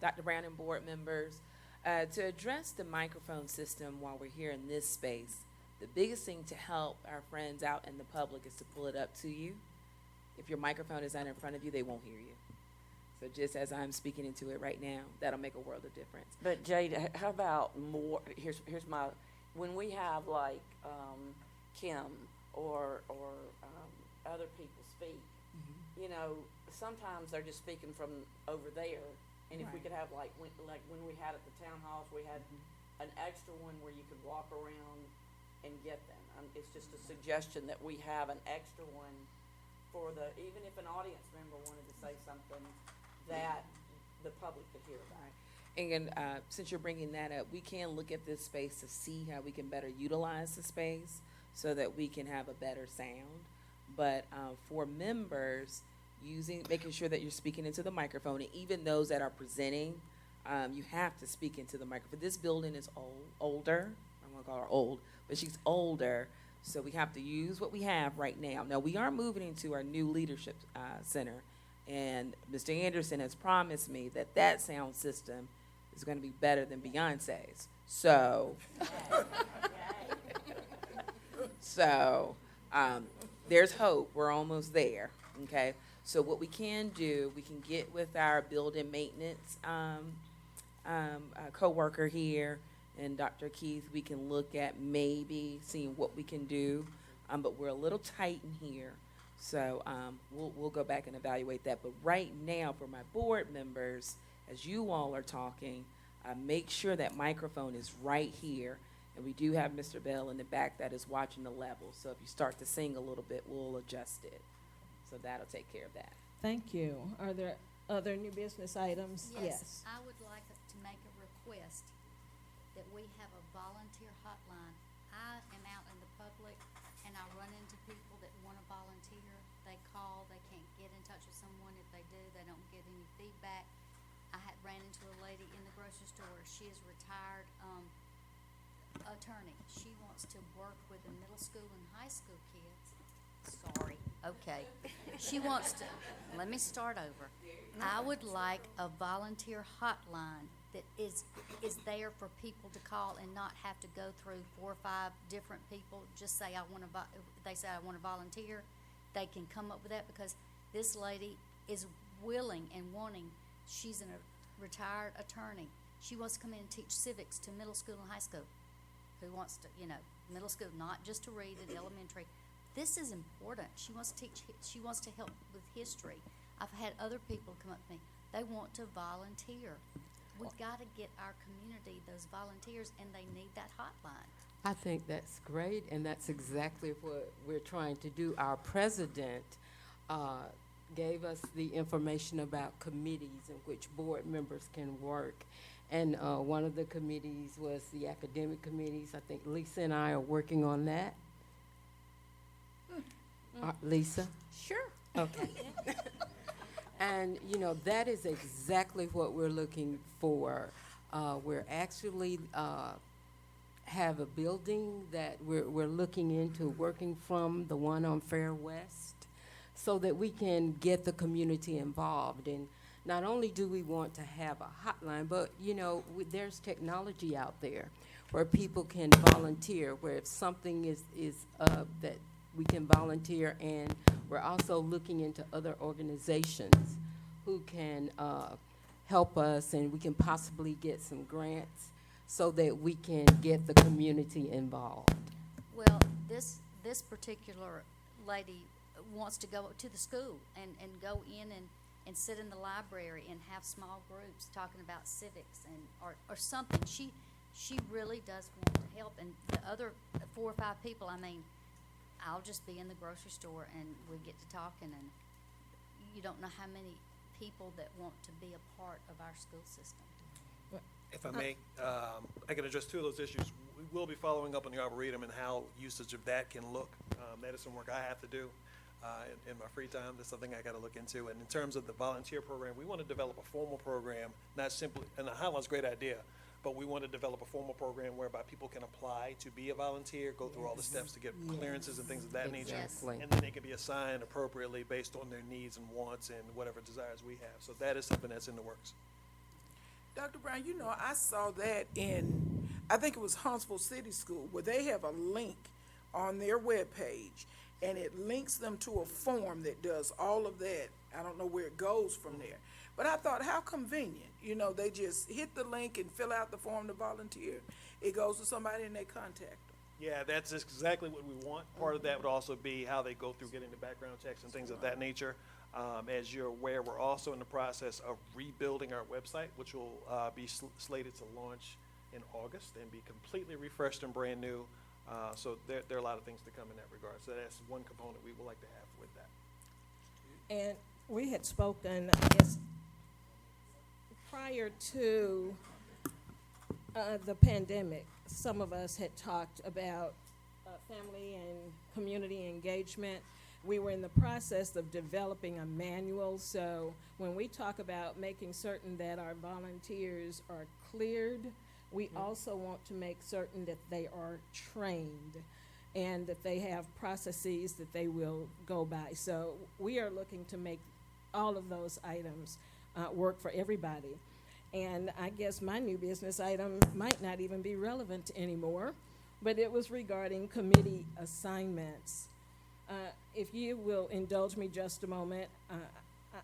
Dr. Brown and board members. To address the microphone system while we're here in this space, the biggest thing to help our friends out in the public is to pull it up to you. If your microphone is not in front of you, they won't hear you. So just as I'm speaking into it right now, that'll make a world of difference. But Jade, how about more, here's my, when we have like, Kim or, other people speak, you know, sometimes they're just speaking from over there. And if we could have like when we had at the town halls, we had an extra one where you could walk around and get them. It's just a suggestion that we have an extra one for even if an audience member wanted to say something that the public could hear about. And since you're bringing that up, we can look at this space to see how we can better utilize the space so that we can have a better sound. But for members, making sure that you're speaking into the microphone, and even those that are presenting, you have to speak into the microphone. This building is older. I'm gonna call her old, but she's older, so we have to use what we have right now. Now, we are moving into our new leadership center, and Mr. Anderson has promised me that sound system is gonna be better than Beyonce's. So, there's hope. We're almost there, okay? So what we can do, we can get with our building maintenance coworker here and Dr. Keith. We can look at maybe seeing what we can do, but we're a little tight in here. So we'll go back and evaluate that. But right now, for my board members, as you all are talking, make sure that microphone is right here. And we do have Mr. Bell in the back that is watching the level. So if you start to sing a little bit, we'll adjust it. So that'll take care of that. Thank you. Are there other new business items? Yes, I would like to make a request that we have a volunteer hotline. I am out in the public and I run into people that want to volunteer. They call, they can't get in touch with someone. If they do, they don't get any feedback. I had ran into a lady in the grocery store. She is retired attorney. She wants to work with the middle school and high school kids. Sorry. Okay. She wants to, let me start over. I would like a volunteer hotline that is there for people to call and not have to go through 4 or 5 different people. Just say they say I want to volunteer. They can come up with that because this lady is willing and wanting. She's a retired attorney. She wants to come in and teach civics to middle school and high school. Who wants to, middle school, not just to read in elementary. This is important. She wants to teach, she wants to help with history. I've had other people come up to me. They want to volunteer. We've got to get our community those volunteers, and they need that hotline. I think that's great, and that's exactly what we're trying to do. Our president gave us the information about committees in which board members can work. And one of the committees was the academic committees. I think Lisa and I are working on that. Lisa? Sure. Okay. And, that is exactly what we're looking for. We're actually have a building that we're looking into working from, the one on Fair West, so that we can get the community involved. And not only do we want to have a hotline, but, there's technology out there where people can volunteer, where if something is that we can volunteer, and we're also looking into other organizations who can help us, and we can possibly get some grants so that we can get the community involved. Well, this particular lady wants to go to the school and go in and sit in the library and have small groups talking about civics or something. She really does want to help. And the other 4 or 5 people, I'll just be in the grocery store and we get to talking, and you don't know how many people that want to be a part of our school system. If I may, I can address 2 of those issues. We will be following up on the Arboretum and how usage of that can look. That is some work I have to do in my free time. That's something I got to look into. And in terms of the volunteer program, we want to develop a formal program, not simply, and the hotline's a great idea, but we want to develop a formal program whereby people can apply to be a volunteer, go through all the steps to get clearances and things of that nature. Exactly. And then they can be assigned appropriately based on their needs and wants and whatever desires we have. So that is something that's in the works. Dr. Brown, I saw that in, I think it was Huntsville City School, where they have a link on their webpage, and it links them to a form that does all of that. I don't know where it goes from there, But I thought, how convenient, you know, they just hit the link and fill out the form to volunteer. It goes to somebody and they contact them. Yeah, that's exactly what we want. Part of that would also be how they go through getting the background checks and things of that nature. As you're aware, we're also in the process of rebuilding our website, which will be slated to launch in August and be completely refreshed and brand new. So there are a lot of things to come in that regard. So that's one component we would like to have with that. And we had spoken, I guess, prior to the pandemic. Some of us had talked about family and community engagement. We were in the process of developing a manual, so when we talk about making certain that our volunteers are cleared, we also want to make certain that they are trained and that they have processes that they will go by. So we are looking to make all of those items work for everybody. And I guess my new business item might not even be relevant anymore, but it was regarding committee assignments. If you will indulge me just a moment,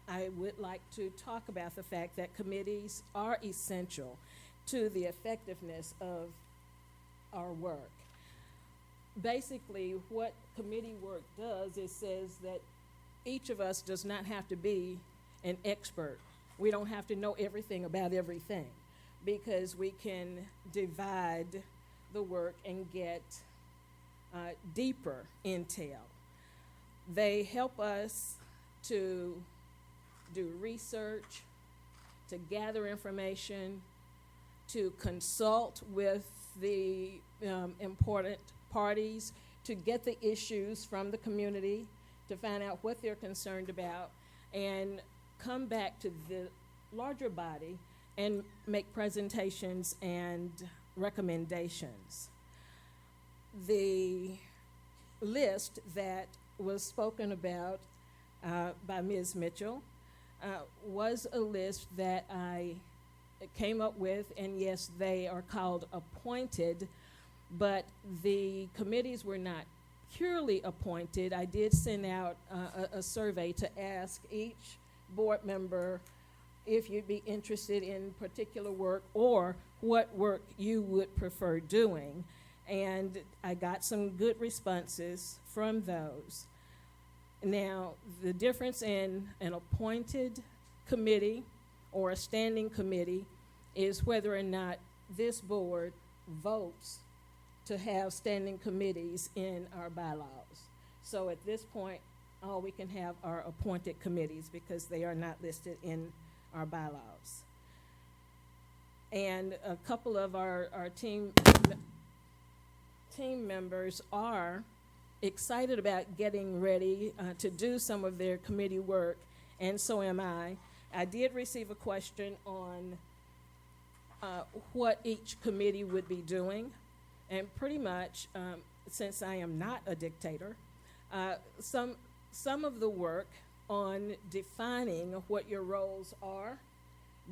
I would like to talk about the fact that committees are essential to the effectiveness of our work. Basically, what committee work does is says that each of us does not have to be an expert. We don't have to know everything about everything, because we can divide the work and get deeper intel. They help us to do research, to gather information, to consult with the important parties, to get the issues from the community, to find out what they're concerned about, and come back to the larger body and make presentations and recommendations. The list that was spoken about by Ms. Mitchell was a list that I came up with, and yes, they are called appointed, but the committees were not purely appointed. I did send out a survey to ask each board member if you'd be interested in particular work or what work you would prefer doing. And I got some good responses from those. Now, the difference in an appointed committee or a standing committee is whether or not this board votes to have standing committees in our bylaws. So at this point, all we can have are appointed committees because they are not listed in our bylaws. And a couple of our team members are excited about getting ready to do some of their committee work, and so am I. I did receive a question on what each committee would be doing, and pretty much, since I am not a dictator, some of the work on defining what your roles are,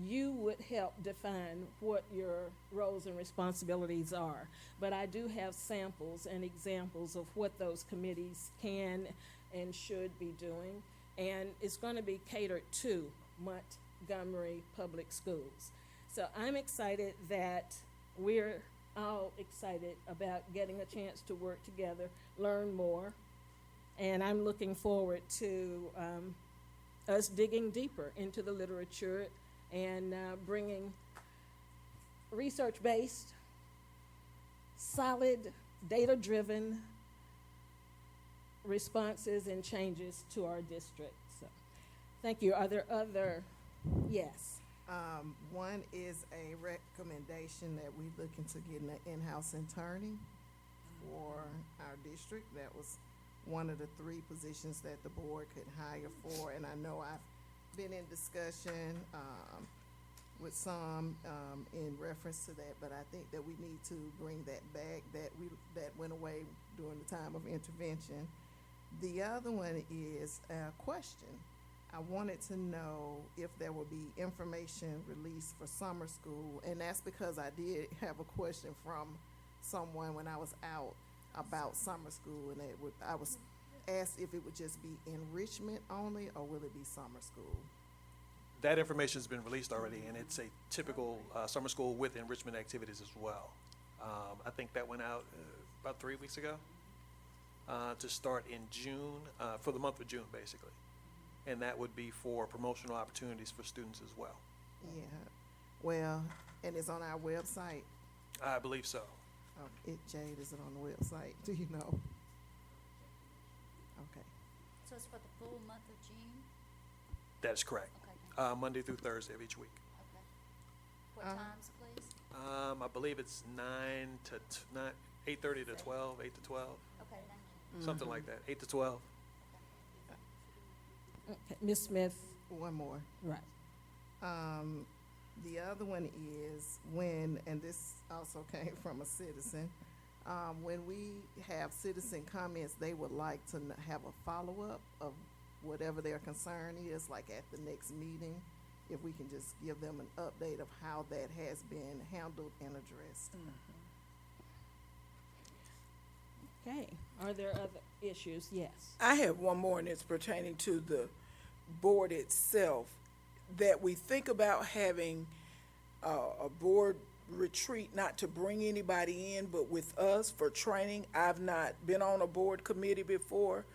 you would help define what your roles and responsibilities are. But I do have samples and examples of what those committees can and should be doing, and it's going to be catered to Montgomery Public Schools. So I'm excited that we're all excited about getting a chance to work together, learn more, and I'm looking forward to us digging deeper into the literature and bringing research-based, solid, data-driven responses and changes to our district. So, thank you. Are there other? Yes. One is a recommendation that we looking to get an in-house attorney for our district. That was one of the 3 positions that the board could hire for, and I know I've been in discussion with some in reference to that, but I think that we need to bring that back, that went away during the time of intervention. The other one is a question. I wanted to know if there will be information released for summer school, and that's because I did have a question from someone when I was out about summer school, and I was asked if it would just be enrichment only, or will it be summer school? that information's been released already, and it's a typical summer school with enrichment activities as well. I think that went out about 3 weeks ago to start in June, for the month of June, basically. And that would be for promotional opportunities for students as well. Yeah, well, and it's on our website. I believe so. Jade, is it on the website? Do you know? Okay. So it's for the full month of June? That is correct. Okay, thank you. Monday through Thursday of each week. Okay. What times, please? I believe it's 8:30 to 12, 8 to 12, Okay, thank you. something like that, 8 to 12. Okay, Ms. Smith, One more. right. The other one is when, and this also came from a citizen, when we have citizen comments, they would like to have a follow-up of whatever their concern is, like at the next meeting, if we can just give them an update of how that has been handled and addressed. Okay, are there other issues? Yes. I have one more, and it's pertaining to the board itself, that we think about having a board retreat, not to bring anybody in, but with us for training. I've not been on a board committee before,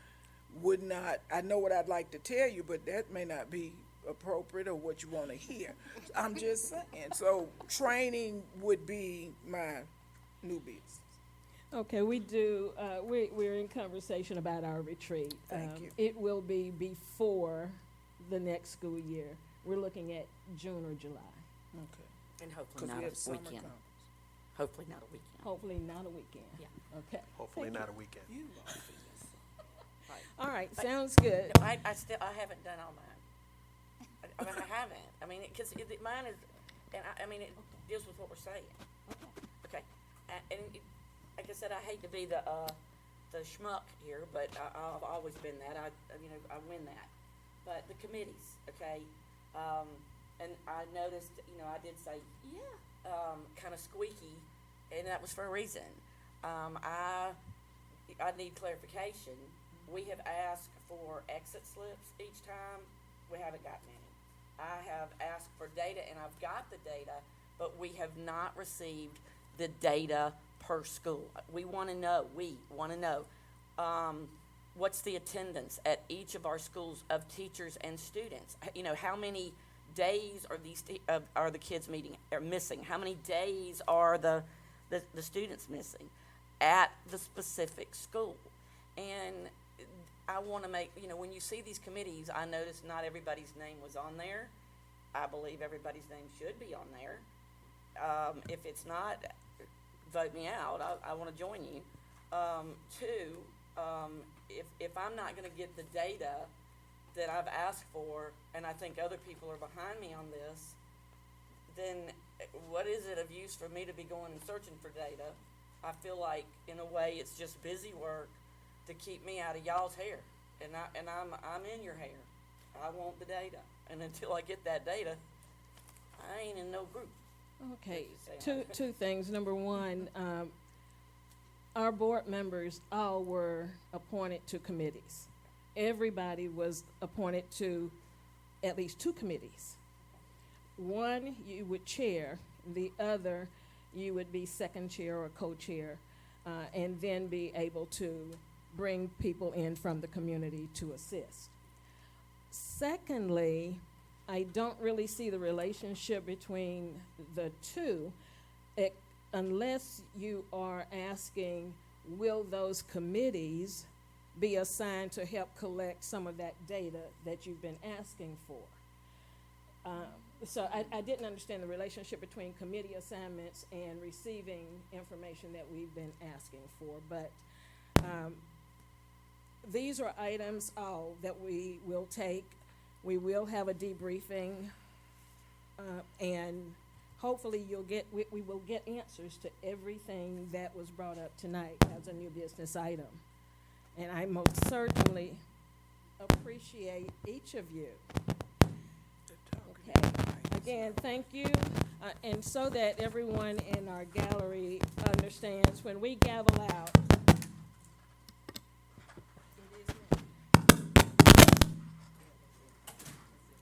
I know what I'd like to tell you, but that may not be appropriate or what you want to hear. I'm just saying, so training would be my new business. Okay, we do, we're in conversation about our retreat. Thank you. It will be before the next school year. We're looking at June or July. Okay. And hopefully 'Cause not we a have summer weekend. conference. Hopefully not a weekend. Hopefully not a weekend. Yeah. Okay. Hopefully Thank not you. a weekend. You are. All right, But- sounds good. No, I haven't done all mine. I mean, I haven't. I mean, because mine is, and I mean, it deals with what we're saying. Okay. Like I said, I hate to be the schmuck here, but I've always been that. I win that. But the committees, okay, and I noticed, I did say, kind of squeaky, and that was for a reason. I need clarification. We have asked for exit slips each time. We haven't gotten any. I have asked for data, and I've got the data, but we have not received the data per school. We want to know, what's the attendance at each of our schools of teachers and students? How many days are are the kids missing? How many days are the students missing at the specific school? And I want to make, when you see these committees, I noticed not everybody's name was on there. I believe everybody's name should be on there. If it's not, vote me out. I want to join you. Two, if I'm not going to get the data that I've asked for, and I think other people are behind me on this, then what is it of use for me to be going and searching for data? I feel like, in a way, it's just busy work to keep me out of y'all's hair, and I'm in your hair. I want the data, and until I get that data, I ain't in no group. Okay, As you say, two things. Number one, our board members all were appointed to committees. Everybody was appointed to at least 2 committees. One, you would chair. The other, you would be second chair or co-chair, and then be able to bring people in from the community to assist. Secondly, I don't really see the relationship between the two, unless you are asking, will those committees be assigned to help collect some of that data that you've been asking for? So I didn't understand the relationship between committee assignments and receiving information that we've been asking for, but these are items that we will take. We will have a debriefing, and hopefully we will get answers to everything that was brought up tonight as a new business item. And I most certainly appreciate each of you. Okay. Again, thank you. And so that everyone in our gallery understands, when we gavel out,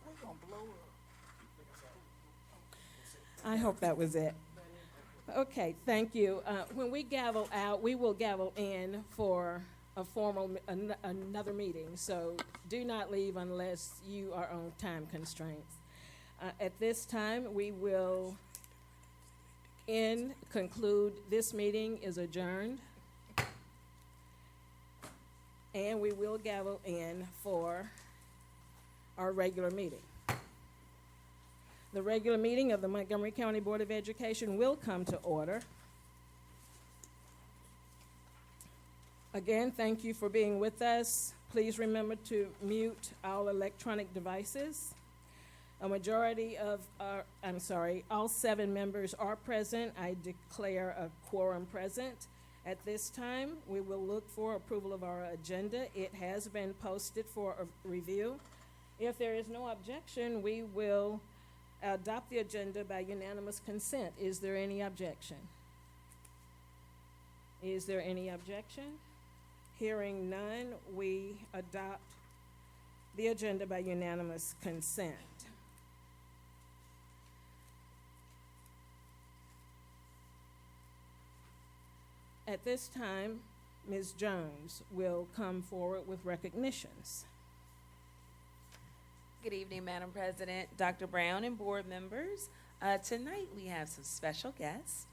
We're gonna blow up. I hope that was it. Okay, thank you. When we gavel out, we will gavel in for a another meeting, so do not leave unless you are on time constraints. At this time, we will conclude this meeting is adjourned, and we will gavel in for our regular meeting. The regular meeting of the Montgomery County Board of Education will come to order. Again, thank you for being with us. Please remember to mute all electronic devices. A majority of all 7 members are present. I declare a quorum present. At this time, we will look for approval of our agenda. It has been posted for a review. If there is no objection, we will adopt the agenda by unanimous consent. Is there any objection? Is there any objection? Hearing none, we adopt the agenda by unanimous consent. At this time, Ms. Jones will come forward with recognitions. Good evening, Madam President, Dr. Brown, and board members. Tonight we have some special guests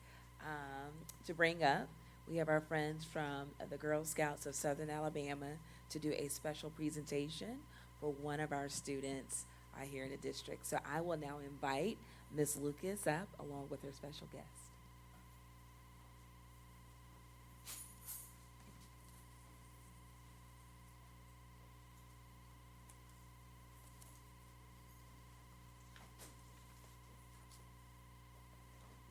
to bring up. We have our friends from the Girl Scouts of Southern Alabama to do a special presentation for one of our students here in the district. So I will now invite Ms. Lucas up along with her special guest.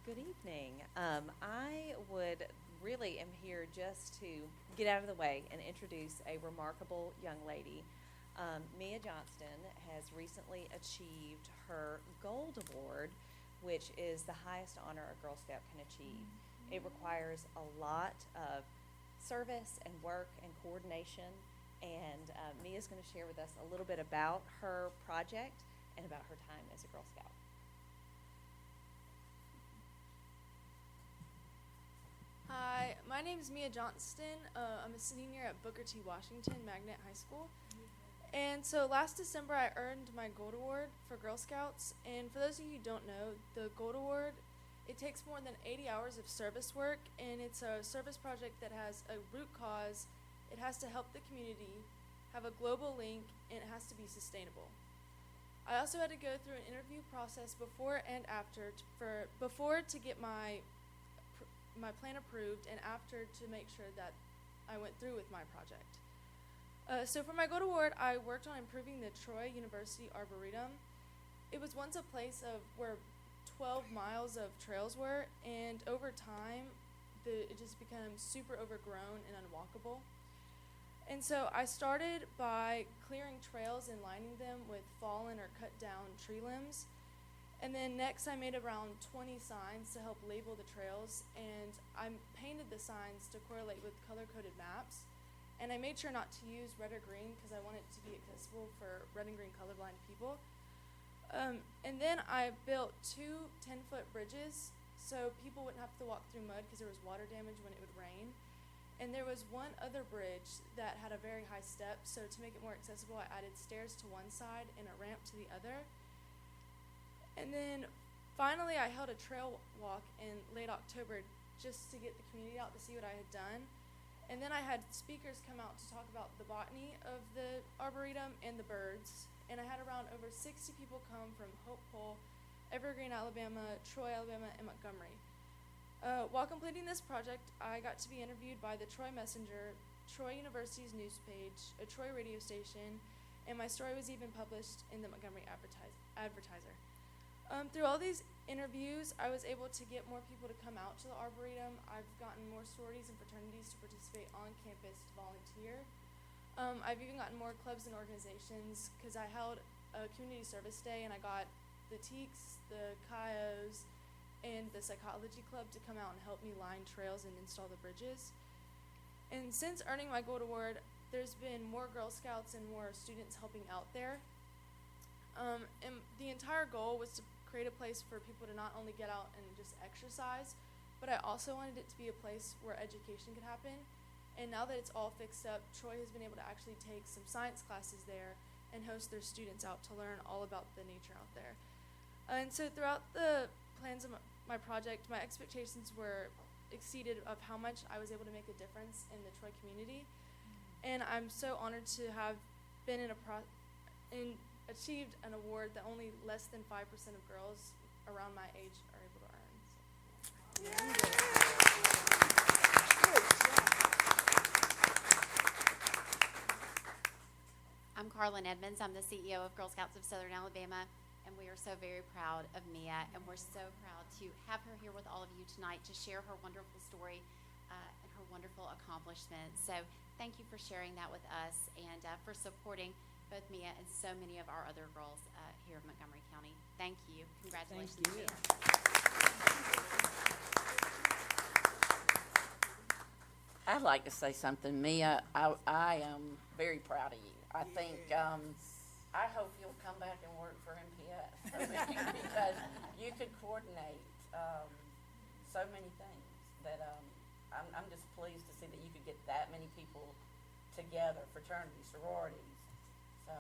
Good evening. I really am here just to get out of the way and introduce a remarkable young lady. Mia Johnston has recently achieved her Gold Award, which is the highest honor a Girl Scout can achieve. It requires a lot of service and work and coordination, and Mia's going to share with us a little bit about her project and about her time as a Girl Scout. Hi, my name is Mia Johnston. I'm a senior at Booker T. Washington Magnet High School. And so last December I earned my Gold Award for Girl Scouts. And for those of you who don't know, the Gold Award, it takes more than 80 hours of service work, and it's a service project that has a root cause. It has to help the community, have a global link, and it has to be sustainable. I also had to go through an interview process before and after before to get my plan approved, and after to make sure that I went through with my project. So for my Gold Award, I worked on improving the Troy University Arboretum. It was once a place of where 12 miles of trails were, and over time, it just became super overgrown and unwalkable. And so I started by clearing trails and lining them with fallen or cut down tree limbs. And then next I made around 20 signs to help label the trails, and I painted the signs to correlate with color-coded maps. And I made sure not to use red or green because I wanted it to be accessible for red and green colorblind people. And then I built 2 10-foot bridges so people wouldn't have to walk through mud because there was water damage when it would rain. And there was one other bridge that had a very high step, so to make it more accessible, I added stairs to one side and a ramp to the other. And then finally I held a trail walk in late October just to get the community out to see what I had done. And then I had speakers come out to talk about the botany of the Arboretum and the birds. And I had around over 60 people come from Hopeful, Evergreen, Alabama, Troy, Alabama, and Montgomery. While completing this project, I got to be interviewed by the Troy Messenger, Troy University's news page, a Troy radio station, and my story was even published in the Montgomery Advertiser. Through all these interviews, I was able to get more people to come out to the Arboretum. I've gotten more sororities and fraternities to participate on campus to volunteer. I've even gotten more clubs and organizations because I held a community service day and I got the Teeks, the Chios, and the Psychology Club to come out and help me line trails and install the bridges. And since earning my Gold Award, there's been more Girl Scouts and more students helping out there. And the entire goal was to create a place for people to not only get out and just exercise, but I also wanted it to be a place where education could happen. And now that it's all fixed up, Troy has been able to actually take some science classes there and host their students out to learn all about the nature out there. And so throughout the plans of my project, my expectations were exceeded of how much I was able to make a difference in the Troy community. And I'm so honored to have been in achieved an award that only less than 5% of girls around my age are able to earn. I'm Carlin Edmonds. I'm the CEO of Girl Scouts of Southern Alabama, and we are so very proud of Mia, and we're so proud to have her here with all of you tonight to share her wonderful story and her wonderful accomplishments. So thank you for sharing that with us and for supporting both Mia and so many of our other girls here in Montgomery County. Thank you. Congratulations, Thank you. Mia. I'd like to say something, Mia. I am very proud of you. I think, I hope you'll come back and work for MPS. Because you could coordinate so many things that I'm just pleased to see that you could get that many people together, fraternities, sororities. So,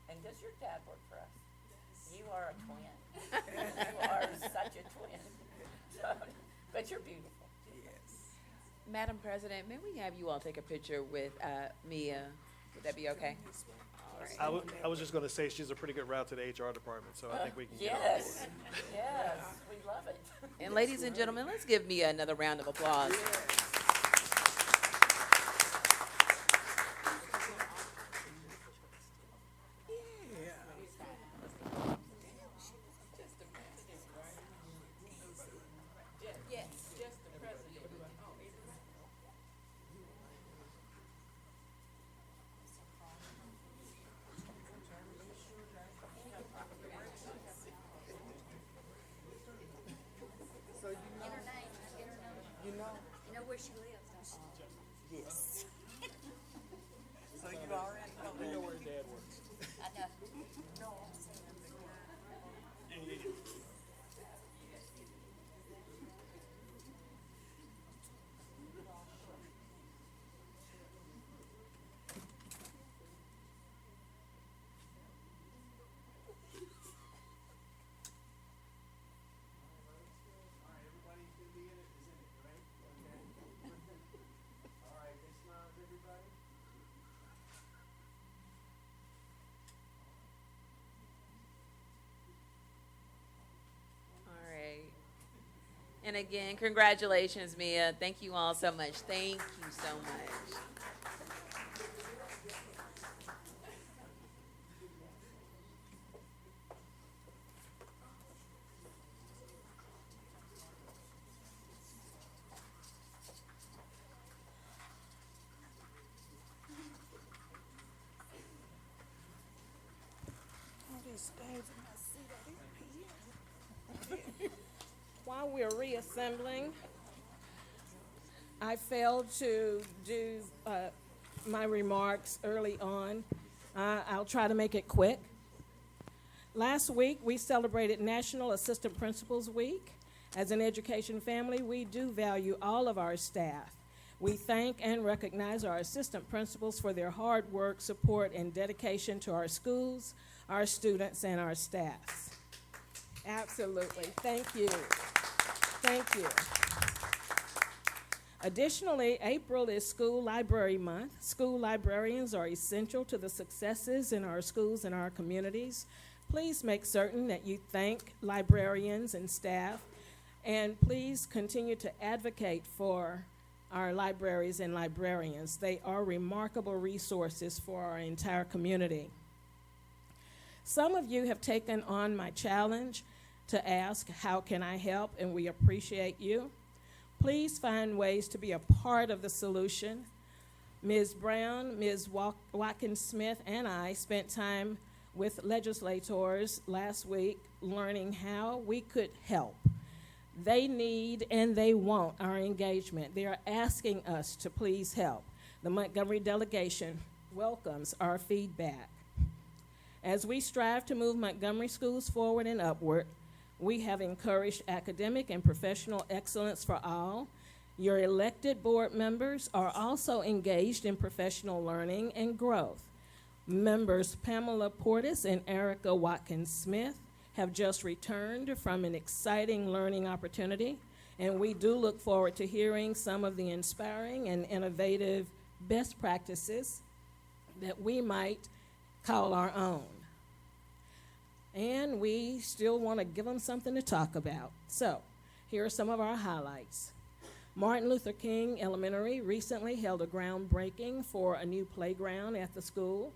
and does your dad work for us? Yes. You are a twin. You are such a twin. So, but you're beautiful. Yes. Madam President, may we have you all take a picture with Mia? Would that be okay? All right. I was just gonna say she's a pretty good route to the HR department, so I think we can get her on Yes, board. yes, we love it. And ladies and gentlemen, let's give Mia another round of applause. You know where she lives, don't you? Yes. So you already know. We know where Dad works. I know. All right. And again, congratulations, Mia. Thank you all so much. Thank you so much. While we're reassembling, I failed to do my remarks early on. I'll try to make it quick. Last week, we celebrated National Assistant Principals Week. As an education family, we do value all of our staff. We thank and recognize our assistant principals for their hard work, support, and dedication to our schools, our students, and our staffs. Absolutely. Thank you. Thank you. Additionally, April is School Library Month. School librarians are essential to the successes in our schools and our communities. Please make certain that you thank librarians and staff, and please continue to advocate for our libraries and librarians. They are remarkable resources for our entire community. Some of you have taken on my challenge to ask, how can I help? And we appreciate you. Please find ways to be a part of the solution. Ms. Brown, Ms. Watkins-Smith, and I spent time with legislators last week learning how we could help. They need and they want our engagement. They are asking us to please help. The Montgomery delegation welcomes our feedback. As we strive to move Montgomery schools forward and upward, We have encouraged academic and professional excellence for all. Your elected board members are also engaged in professional learning and growth. Members Pamela Portis and Erica Watkins-Smith have just returned from an exciting learning opportunity, and we do look forward to hearing some of the inspiring and innovative best practices that we might call our own. And we still want to give them something to talk about. So, here are some of our highlights. Martin Luther King Elementary recently held a groundbreaking for a new playground at the school.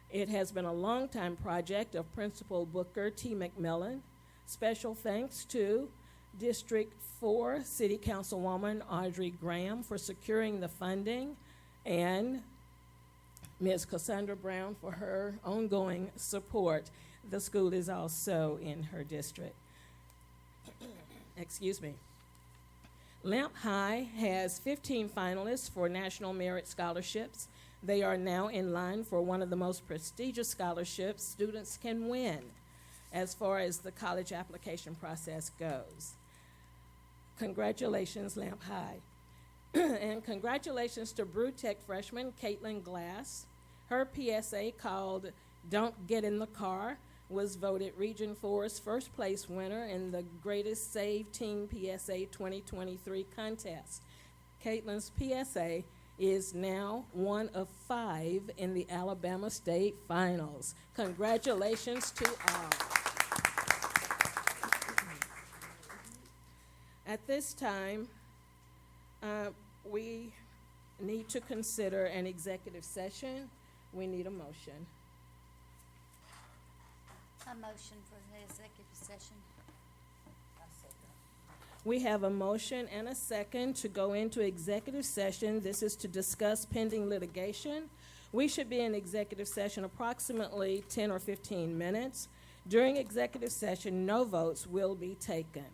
It has been a long-time project of Principal Booker T. McMillan. Special thanks to District 4 City Councilwoman Audrey Graham for securing the funding, and Ms. Cassandra Brown for her ongoing support. The school is also in her district. Excuse me. Lamp High has 15 finalists for National Merit Scholarships. They are now in line for one of the most prestigious scholarships students can win as far as the college application process goes. Congratulations, Lamp High. And congratulations to BrewTech freshman Caitlin Glass. Her PSA called Don't Get in the Car was voted Region 4's first place winner in the Greatest Save Team PSA 2023 contest. Caitlin's PSA is now one of 5 in the Alabama State Finals. Congratulations to all. At this time, we need to consider an executive session. We need a motion. A motion for the executive session. We have a motion and a second to go into executive session. This is to discuss pending litigation. We should be in executive session approximately 10 or 15 minutes. During executive session, no votes will be taken.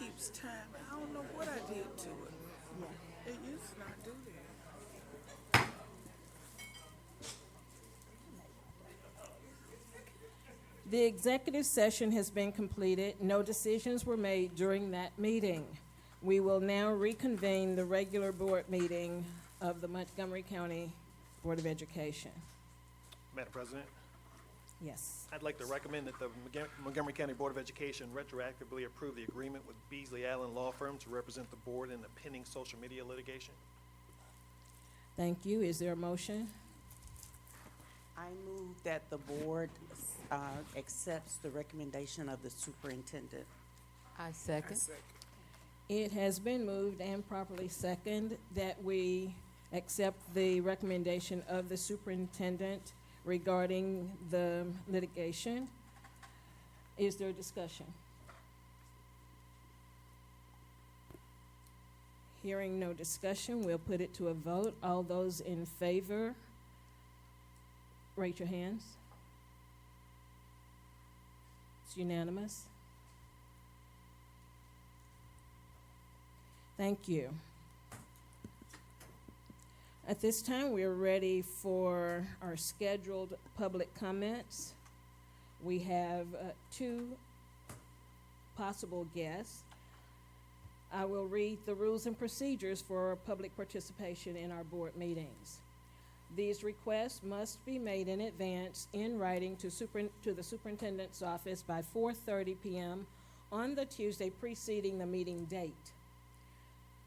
keeps time. I don't know what I did to it. It used to not do that. The executive session has been completed. No decisions were made during that meeting. We will now reconvene the regular board meeting of the Montgomery County Board of Education. Madam President, Yes. I'd like to recommend that the Montgomery County Board of Education retroactively approve the agreement with Beasley Allen Law Firm to represent the board in the pending social media litigation. Thank you. Is there a motion? I move that the board accepts the recommendation of the superintendent. I second. It has been moved and properly seconded that we accept the recommendation of the superintendent regarding the litigation. Is there a discussion? Hearing no discussion, we'll put it to a vote. All those in favor, raise your hands. It's unanimous. Thank you. At this time, we are ready for our scheduled public comments. We have two possible guests. I will read the rules and procedures for public participation in our board meetings. These requests must be made in advance in writing to the superintendent's office by 4:30 p.m. on the Tuesday preceding the meeting date.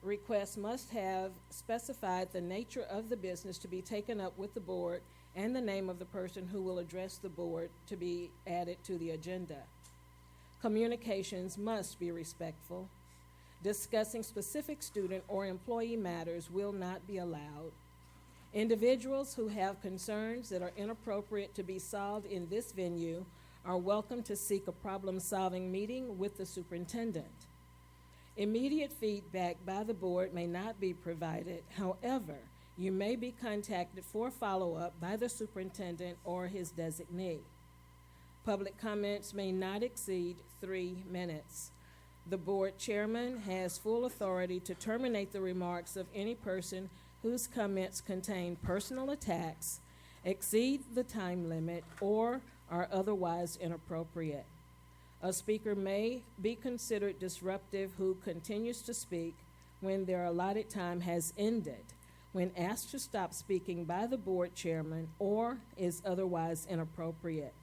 Requests must have specified the nature of the business to be taken up with the board and the name of the person who will address the board to be added to the agenda. Communications must be respectful. Discussing specific student or employee matters will not be allowed. Individuals who have concerns that are inappropriate to be solved in this venue are welcome to seek a problem-solving meeting with the superintendent. Immediate feedback by the board may not be provided. However, you may be contacted for follow-up by the superintendent or his designee. Public comments may not exceed 3 minutes. The board chairman has full authority to terminate the remarks of any person whose comments contain personal attacks, exceed the time limit, or are otherwise inappropriate. A speaker may be considered disruptive who continues to speak when their allotted time has ended, when asked to stop speaking by the board chairman, or is otherwise inappropriate.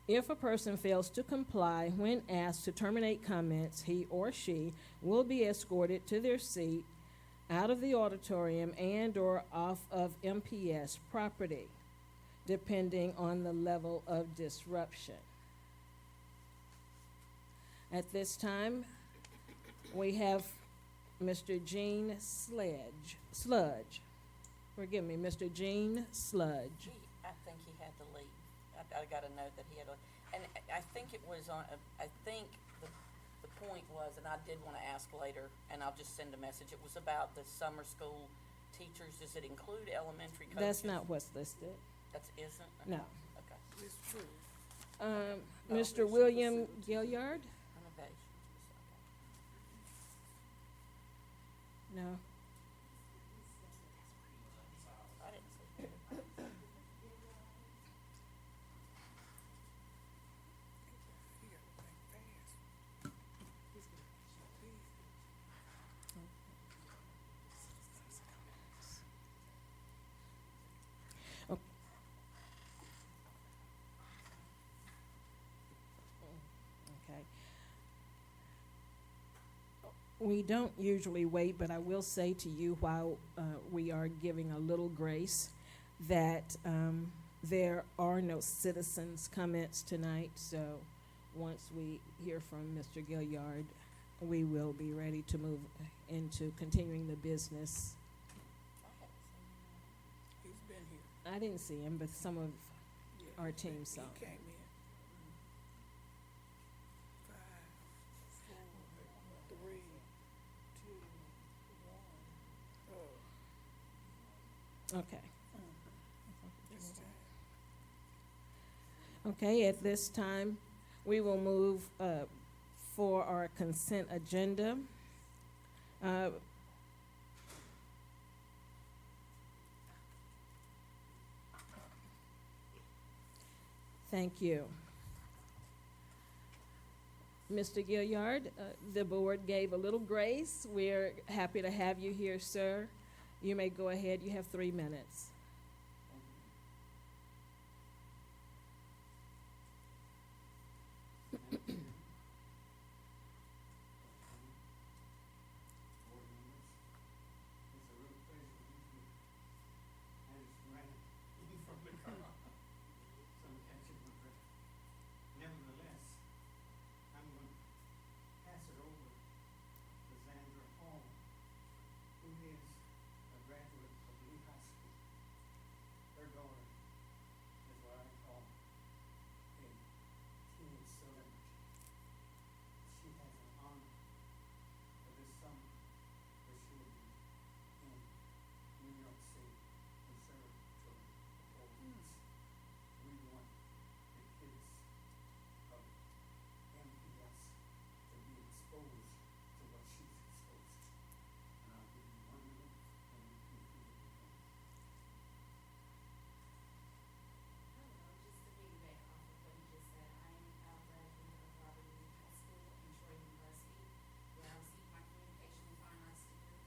If a person fails to comply when asked to terminate comments, he or she will be escorted to their seat, out of the auditorium, and/or off of MPS property, depending on the level of disruption. At this time, we have Mr. Gene Sludge. Forgive me, Mr. Gene Sludge. I think he had to leave. I got a note that he had to, and I think it was on, I think the point was, and I did want to ask later, and I'll just send a message, it was about the summer school teachers. Does it include elementary coaches? That's not what's listed. That isn't? No. Okay. It's true. Mr. William Gilliard? Innovation. No. I didn't see it. Okay. We don't usually wait, but I will say to you while we are giving a little grace that there are no citizens' comments tonight, so once we hear from Mr. Gilliard, we will be ready to move into continuing the business. He's been here. I didn't see him, but some of Yeah, our team saw He him. came in. 5, 4, 3, 2, 1. Oh. Okay. This time. Okay, at this time, we will move for our consent agenda. Thank you. Mr. Gilliard, the board gave a little grace. We're happy to have you here, sir. You may go ahead. You have 3 minutes. Nevertheless, I'm going to pass it over to Zandra Hall, who is a graduate of Lee High School. Her daughter is what I call a teen celebrity. She has an honor for this summer that she will be in New York City Conservatory performance. We want the kids of MPS to be exposed to what she's exposed to. And I'll give you 1 minute and you can do it. Hello, just to piggyback off of what he just said, I am a proud graduate of Robert E. Lee High School and Troy University, where I received my communication and fine arts degree.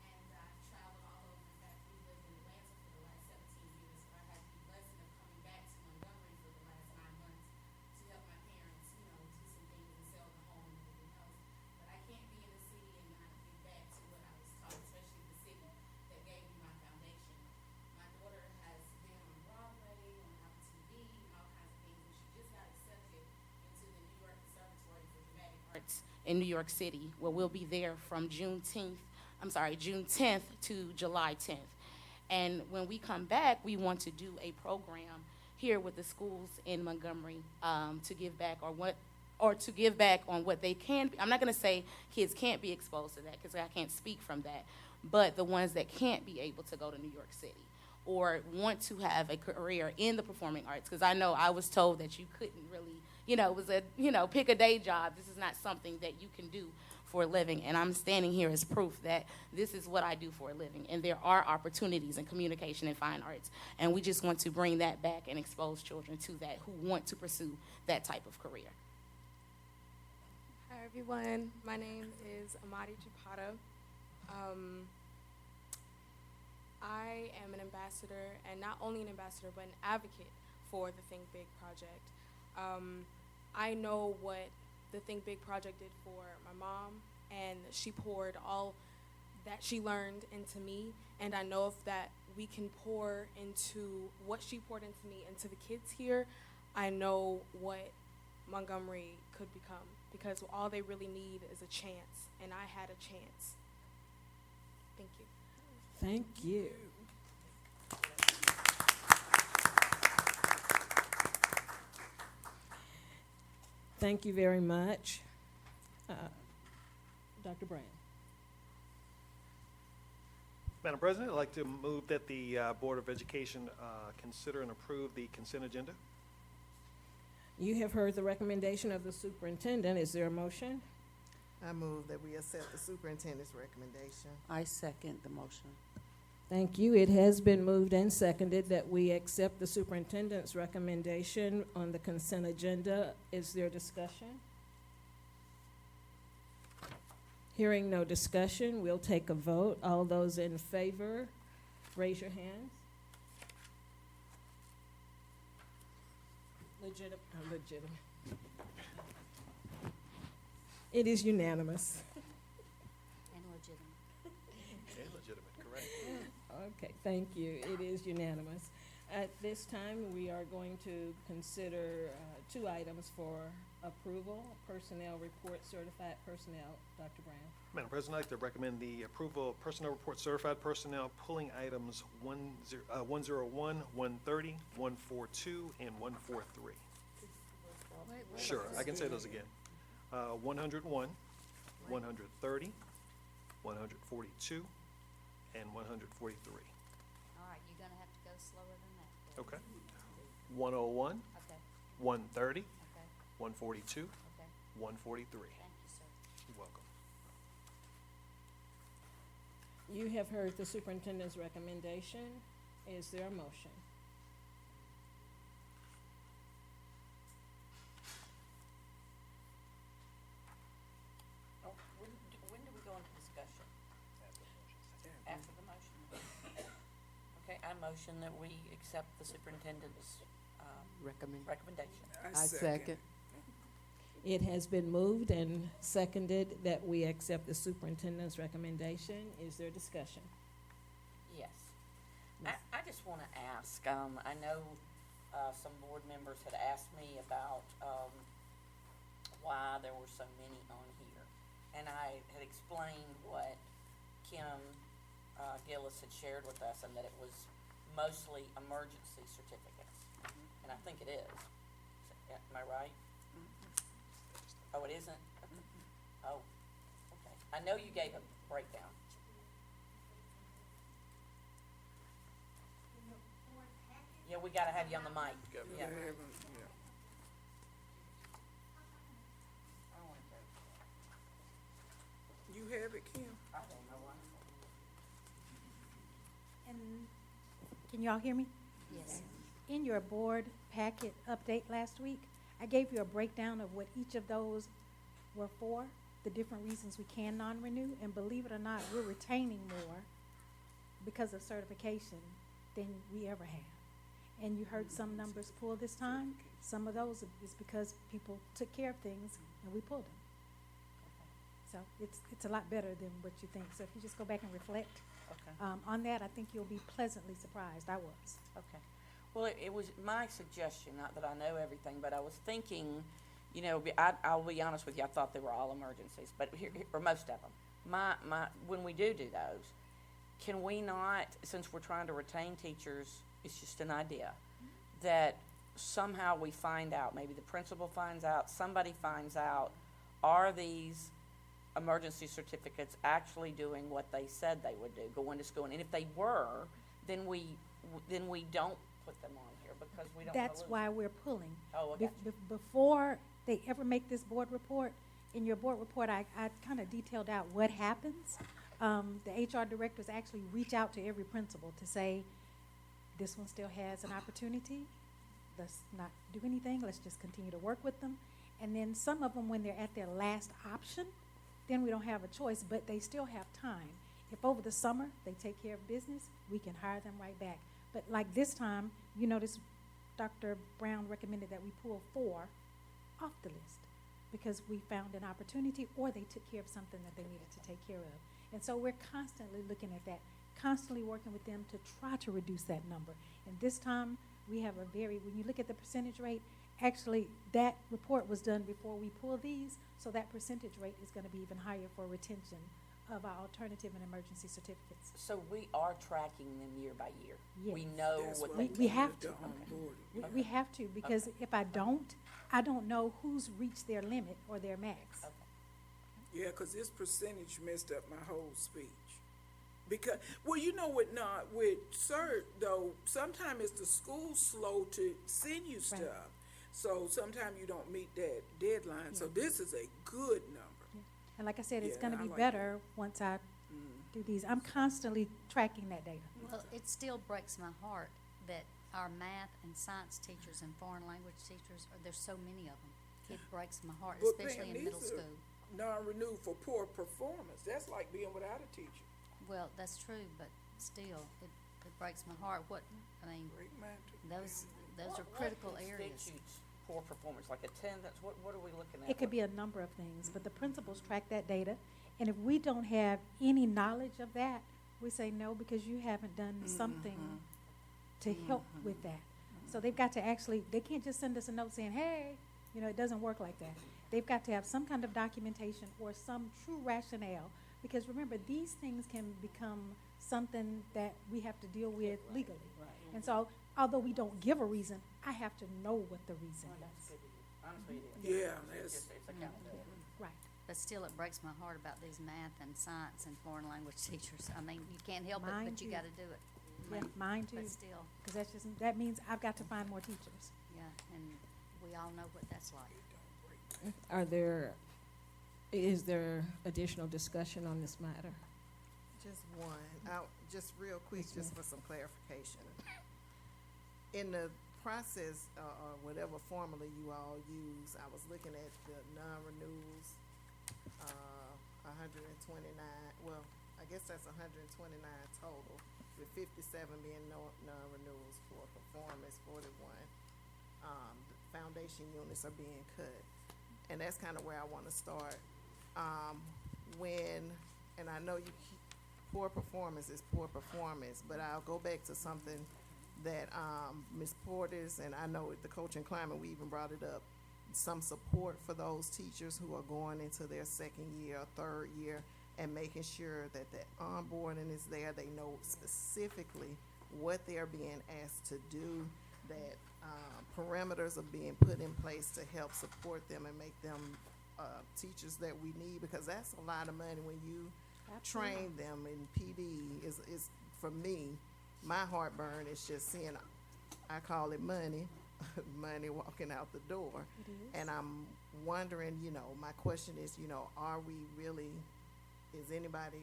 And I've traveled all over. In fact, we lived in Atlanta for the last 17 years, but I had the blessing of coming back to Montgomery for the last 9 months to help my parents, do some things and sell the home and everything else. But I can't be in the city and not give back to what I was taught, especially the city that gave me my foundation. My daughter has been on Broadway, on Apple TV, and all kinds of things, and she just got accepted into the New York Conservatory for Dramatic Arts in New York City, where we'll be there from June 10th to July 10th. And when we come back, we want to do a program here with the schools in Montgomery to give back to give back on what they can. I'm not going to say kids can't be exposed to that because I can't speak from that, but the ones that can't be able to go to New York City or want to have a career in the performing arts, because I know I was told that you couldn't really, it was a, pick a day job. This is not something that you can do for a living, and I'm standing here as proof that this is what I do for a living, and there are opportunities in communication and fine arts, and we just want to bring that back and expose children to that who want to pursue that type of career. Hi everyone, my name is Amadi Chapada. I am an ambassador, and not only an ambassador, but an advocate for the Think Big project. I know what the Think Big project did for my mom, and she poured all that she learned into me, and I know if that we can pour into what she poured into me, into the kids here, I know what Montgomery could become, because all they really need is a chance, and I had a chance. Thank you. Thank you. Thank you very much. Dr. Brown. Madam President, I'd like to move that the Board of Education consider and approve the consent agenda. You have heard the recommendation of the superintendent. Is there a motion? I move that we accept the superintendent's recommendation. I second the motion. Thank you. It has been moved and seconded that we accept the superintendent's recommendation on the consent agenda. Is there discussion? Hearing no discussion, we'll take a vote. All those in favor, raise your hands. Legitimate. It is unanimous. And legitimate. And legitimate, correct. Okay, thank you. It is unanimous. At this time, we are going to consider 2 items for approval. Personnel report, certified personnel. Dr. Brown. Madam President, I'd like to recommend the approval of personnel report certified personnel, pulling items 101, 130, 142, and 143. Sure, I can say those again. 101, 130, 142, and 143. All right, you're gonna have to go slower than that. Okay. 101, Okay, 130, okay, 142, okay. 143. Thank you, sir. You're welcome. You have heard the superintendent's recommendation. Is there a motion? Oh, when do we go into discussion? After the motion. Okay, I motion that we accept the superintendent's, recommendation. I second. It has been moved and seconded that we accept the superintendent's recommendation. Is there discussion? Yes. I just want to ask, I know some board members had asked me about why there were so many on here. And I had explained what Kim Gillis had shared with us, and that it was mostly emergency certificates. And I think it is. Am I right? Oh, it isn't? Oh, okay. I know you gave a breakdown. Yeah, we gotta have you on the mic. Yeah. I don't wanna go. You have it, Kim? I don't know why. And can y'all hear me? Yes. In your board packet update last week, I gave you a breakdown of what each of those were for, the different reasons we can non-renew, and believe it or not, we're retaining more because of certification than we ever have. And you heard some numbers pull this time. Some of those is because people took care of things and we pulled them. So it's a lot better than what you think. So if you just go back and reflect Okay. on that, I think you'll be pleasantly surprised. I was. Okay. Well, it was my suggestion, not that I know everything, but I was thinking, you know, I'll be honest with you, I thought they were all emergencies, but or most of them. When we do those, can we not, since we're trying to retain teachers, it's just an idea, that somehow we find out, maybe the principal finds out, somebody finds out, are these emergency certificates actually doing what they said they would do, going to school? And if they were, then we don't put them on here because we don't wanna That's lose why them. we're pulling. Oh, I got you. Before they ever make this board report, in your board report, I kind of detailed out what happens. The HR directors actually reach out to every principal to say, this one still has an opportunity. Let's not do anything. Let's just continue to work with them. And then some of them, when they're at their last option, then we don't have a choice, but they still have time. If over the summer they take care of business, we can hire them right back. But like this time, you notice Dr. Brown recommended that we pull 4 off the list because we found an opportunity or they took care of something that they needed to take care of. And so we're constantly looking at that, constantly working with them to try to reduce that number. And this time, we have when you look at the percentage rate, actually that report was done before we pull these, so that percentage rate is gonna be even higher for retention of our alternative and emergency certificates. So we are tracking them year by year. We Yes. know That's what why they. We have to. Okay. We have to, because if I don't know who's reached their limit or their max. Okay. Yeah, 'cause this percentage messed up my whole speech. Because, well, you know what, not with CERT though, sometimes it's the school slow to send you stuff. So sometimes you don't meet that deadline, so this is a good number. And like I said, it's Yeah, gonna I be like better once I do these. I'm constantly tracking that data. Well, it still breaks my heart that our math and science teachers and foreign language teachers, there's so many of them. It breaks my heart, But especially Pam, in middle these are school. non-renewed for poor performance, that's like being without a teacher. Well, that's true, but still, it breaks my heart. Those are critical What areas. constitutes poor performance, like attendance, what are we looking at? It could be a number of things, but the principals track that data. And if we don't have any knowledge of that, we say no, because you haven't done something to help with that. So they've got to actually, they can't just send us a note saying, hey, it doesn't work like that. They've got to have some kind of documentation or some true rationale, because remember, these things can become something that we have to deal with legally. And so, although we don't give a reason, I have to know what the reason is. Honestly, it is. Yeah, It's accountability. Right. But still, it breaks my heart about these math and science and foreign language teachers. I mean, you can't help it, Mine but you too. gotta do it. Yeah, mine too. But still, Because that means I've got to find more teachers. yeah, and we all know what that's like. Is there additional discussion on this matter? Just one, just real quick, just for some clarification. In the process, or whatever formula you all use, I was looking at the non-renewals, 129, well, I guess that's 129 total, with 57 being non-renewals for performance, 41. The foundation units are being cut, and that's kind of where I want to start. And I know poor performance is poor performance, but I'll go back to something that Ms. Portis, and I know at the Coaching Climate, we even brought it up, some support for those teachers who are going into their second year or third year, and making sure that the onboarding is there. They know specifically what they're being asked to do, that parameters are being put in place to help support them and make them teachers that we need, because that's a lot of money when you train them in PD. Is for me, my heartburn is just seeing, I call it money, money walking out the door. It is. And I'm wondering, my question is, are we really, is anybody,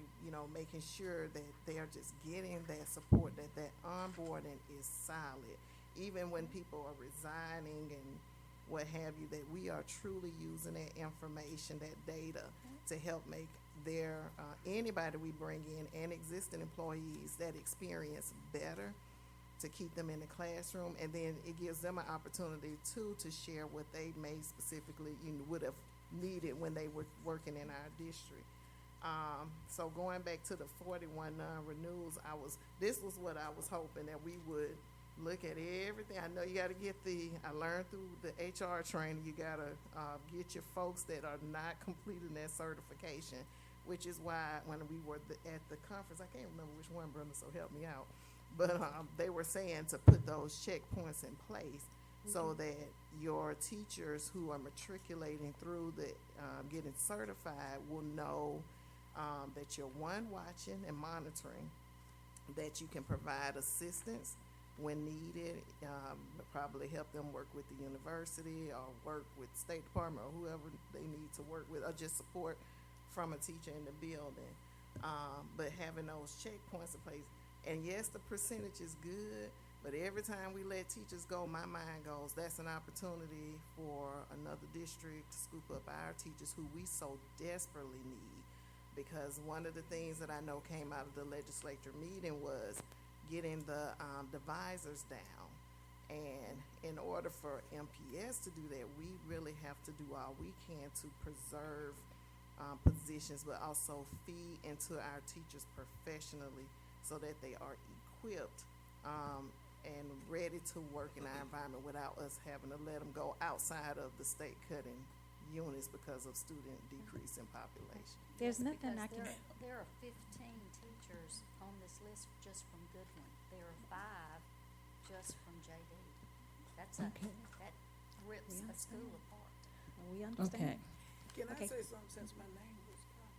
making sure that they're just getting that support, that onboarding is solid, even when people are resigning and what have you, that we are truly using that information, that data, to help make their, anybody we bring in and existing employees, that experience better, to keep them in the classroom, and then it gives them an opportunity too to share what they may specifically would have needed when they were working in our district. So going back to the 41 non-renewals, this was what I was hoping, that we would look at everything. I know you gotta I learned through the HR training, you gotta get your folks that are not completing that certification, which is why when we were at the conference, I can't remember which one, brother, so help me out, but they were saying to put those checkpoints in place so that your teachers who are matriculating through the getting certified will know that you're watching and monitoring, that you can provide assistance when needed, probably help them work with the university or work with State Department or whoever they need to work with, or just support from a teacher in the building. But having those checkpoints in place, and yes, the percentage is good, but every time we let teachers go, my mind goes, that's an opportunity for another district to scoop up our teachers who we so desperately need. Because one of the things that I know came out of the legislature meeting was getting the divisors down. And in order for MPS to do that, we really have to do all we can to preserve positions, but also feed into our teachers professionally so that they are equipped and ready to work in our environment without us having to let them go outside of the state cutting units because of student decrease in population. There's Yes, nothing I because can. there are 15 teachers on this list just from Goodwin. There are 5 just from JD. That rips a school apart. We understand. Okay. Can I Okay. say something since my name was called?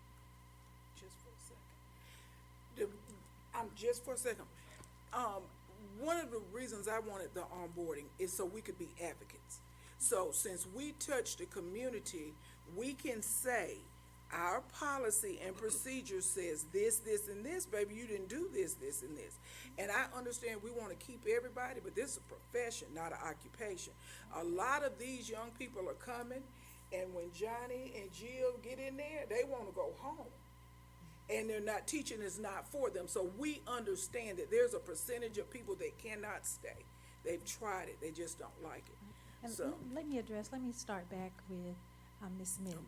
Just for a second. Just for a second. One of the reasons I wanted the onboarding is so we could be advocates. So since we touch the community, we can say our policy and procedure says this, this, and this, baby, you didn't do this, this, and this. And I understand we want to keep everybody, but this is a profession, not an occupation. A lot of these young people are coming, and when Johnny and Jill get in there, they want to go home. And teaching is not for them. So we understand that there's a percentage of people that cannot stay. They've tried it, they just don't like it. And So, let me start back with Ms. Smith.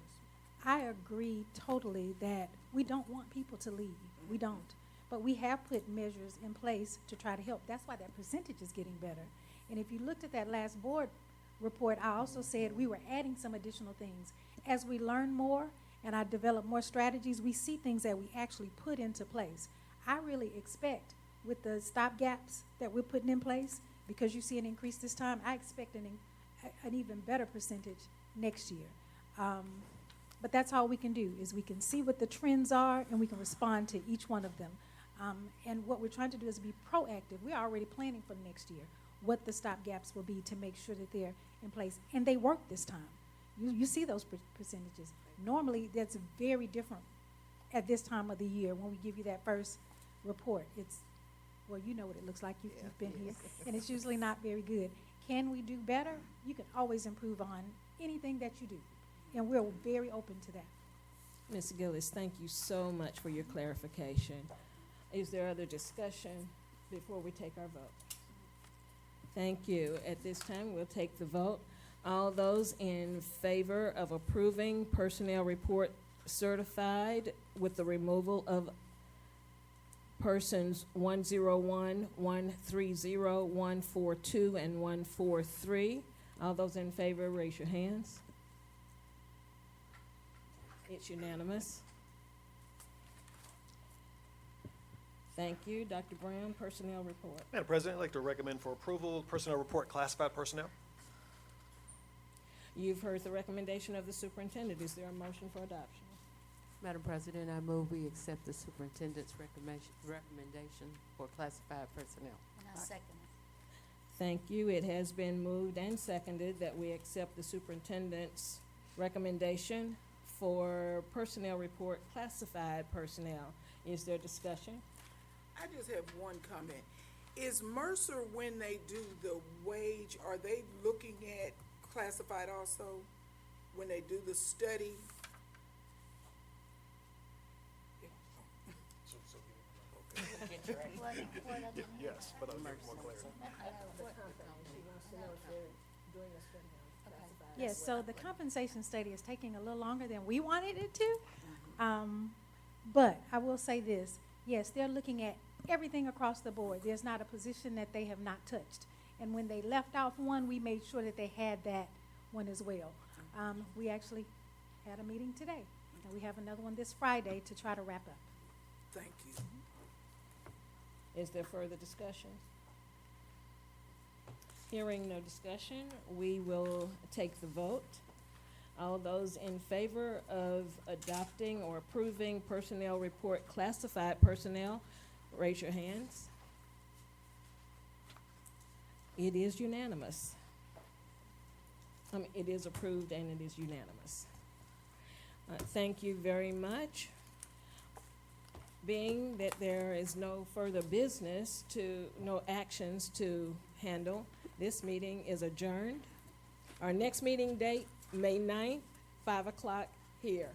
I agree totally that we don't want people to leave. We don't. But we have put measures in place to try to help. That's why that percentage is getting better. And if you looked at that last board report, I also said we were adding some additional things. As we learn more and I develop more strategies, we see things that we actually put into place. I really expect with the stop gaps that we're putting in place, because you see an increase this time, I expect an even better percentage next year. But that's all we can do, is we can see what the trends are and we can respond to each one of them. And what we're trying to do is be proactive. We're already planning for next year what the stop gaps will be to make sure that they're in place. And they work this time. You see those percentages. Normally, that's very different at this time of the year when we give you that first report. It's, well, you know what it looks like. You've been here, and it's usually not very good. Can we do better? You can always improve on anything that you do, and we're very open to that. Ms. Gillis, thank you so much for your clarification. Is there other discussion before we take our vote? Thank you. At this time, we'll take the vote. All those in favor of approving personnel report certified with the removal of persons 101, 130, 142, and 143. All those in favor, raise your hands. It's unanimous. Thank you. Dr. Brown, personnel report. Madam President, I'd like to recommend for approval, personnel report, classified personnel. You've heard the recommendation of the superintendent. Is there a motion for adoption? Madam President, I move we accept the superintendent's recommendation for classified personnel. And I second it. Thank you. It has been moved and seconded that we accept the superintendent's recommendation for personnel report, classified personnel. Is there discussion? I just have one comment. Is Mercer, when they do the wage, are they looking at classified also? When they do the study? Yes, but I'll give more clarity. Yes, so the compensation study is taking a little longer than we wanted it to. But I will say this, yes, they're looking at everything across the board. There's not a position that they have not touched. And when they left off one, we made sure that they had that one as well. We actually had a meeting today, and we have another one this Friday to try to wrap up. Thank you. Is there further discussion? Hearing no discussion, we will take the vote. All those in favor of adopting or approving personnel report classified personnel, raise your hands. It is unanimous. It is approved and it is unanimous. Thank you very much. Being that there is no further business no actions to handle, this meeting is adjourned. Our next meeting date, May 9th, 5 o'clock here.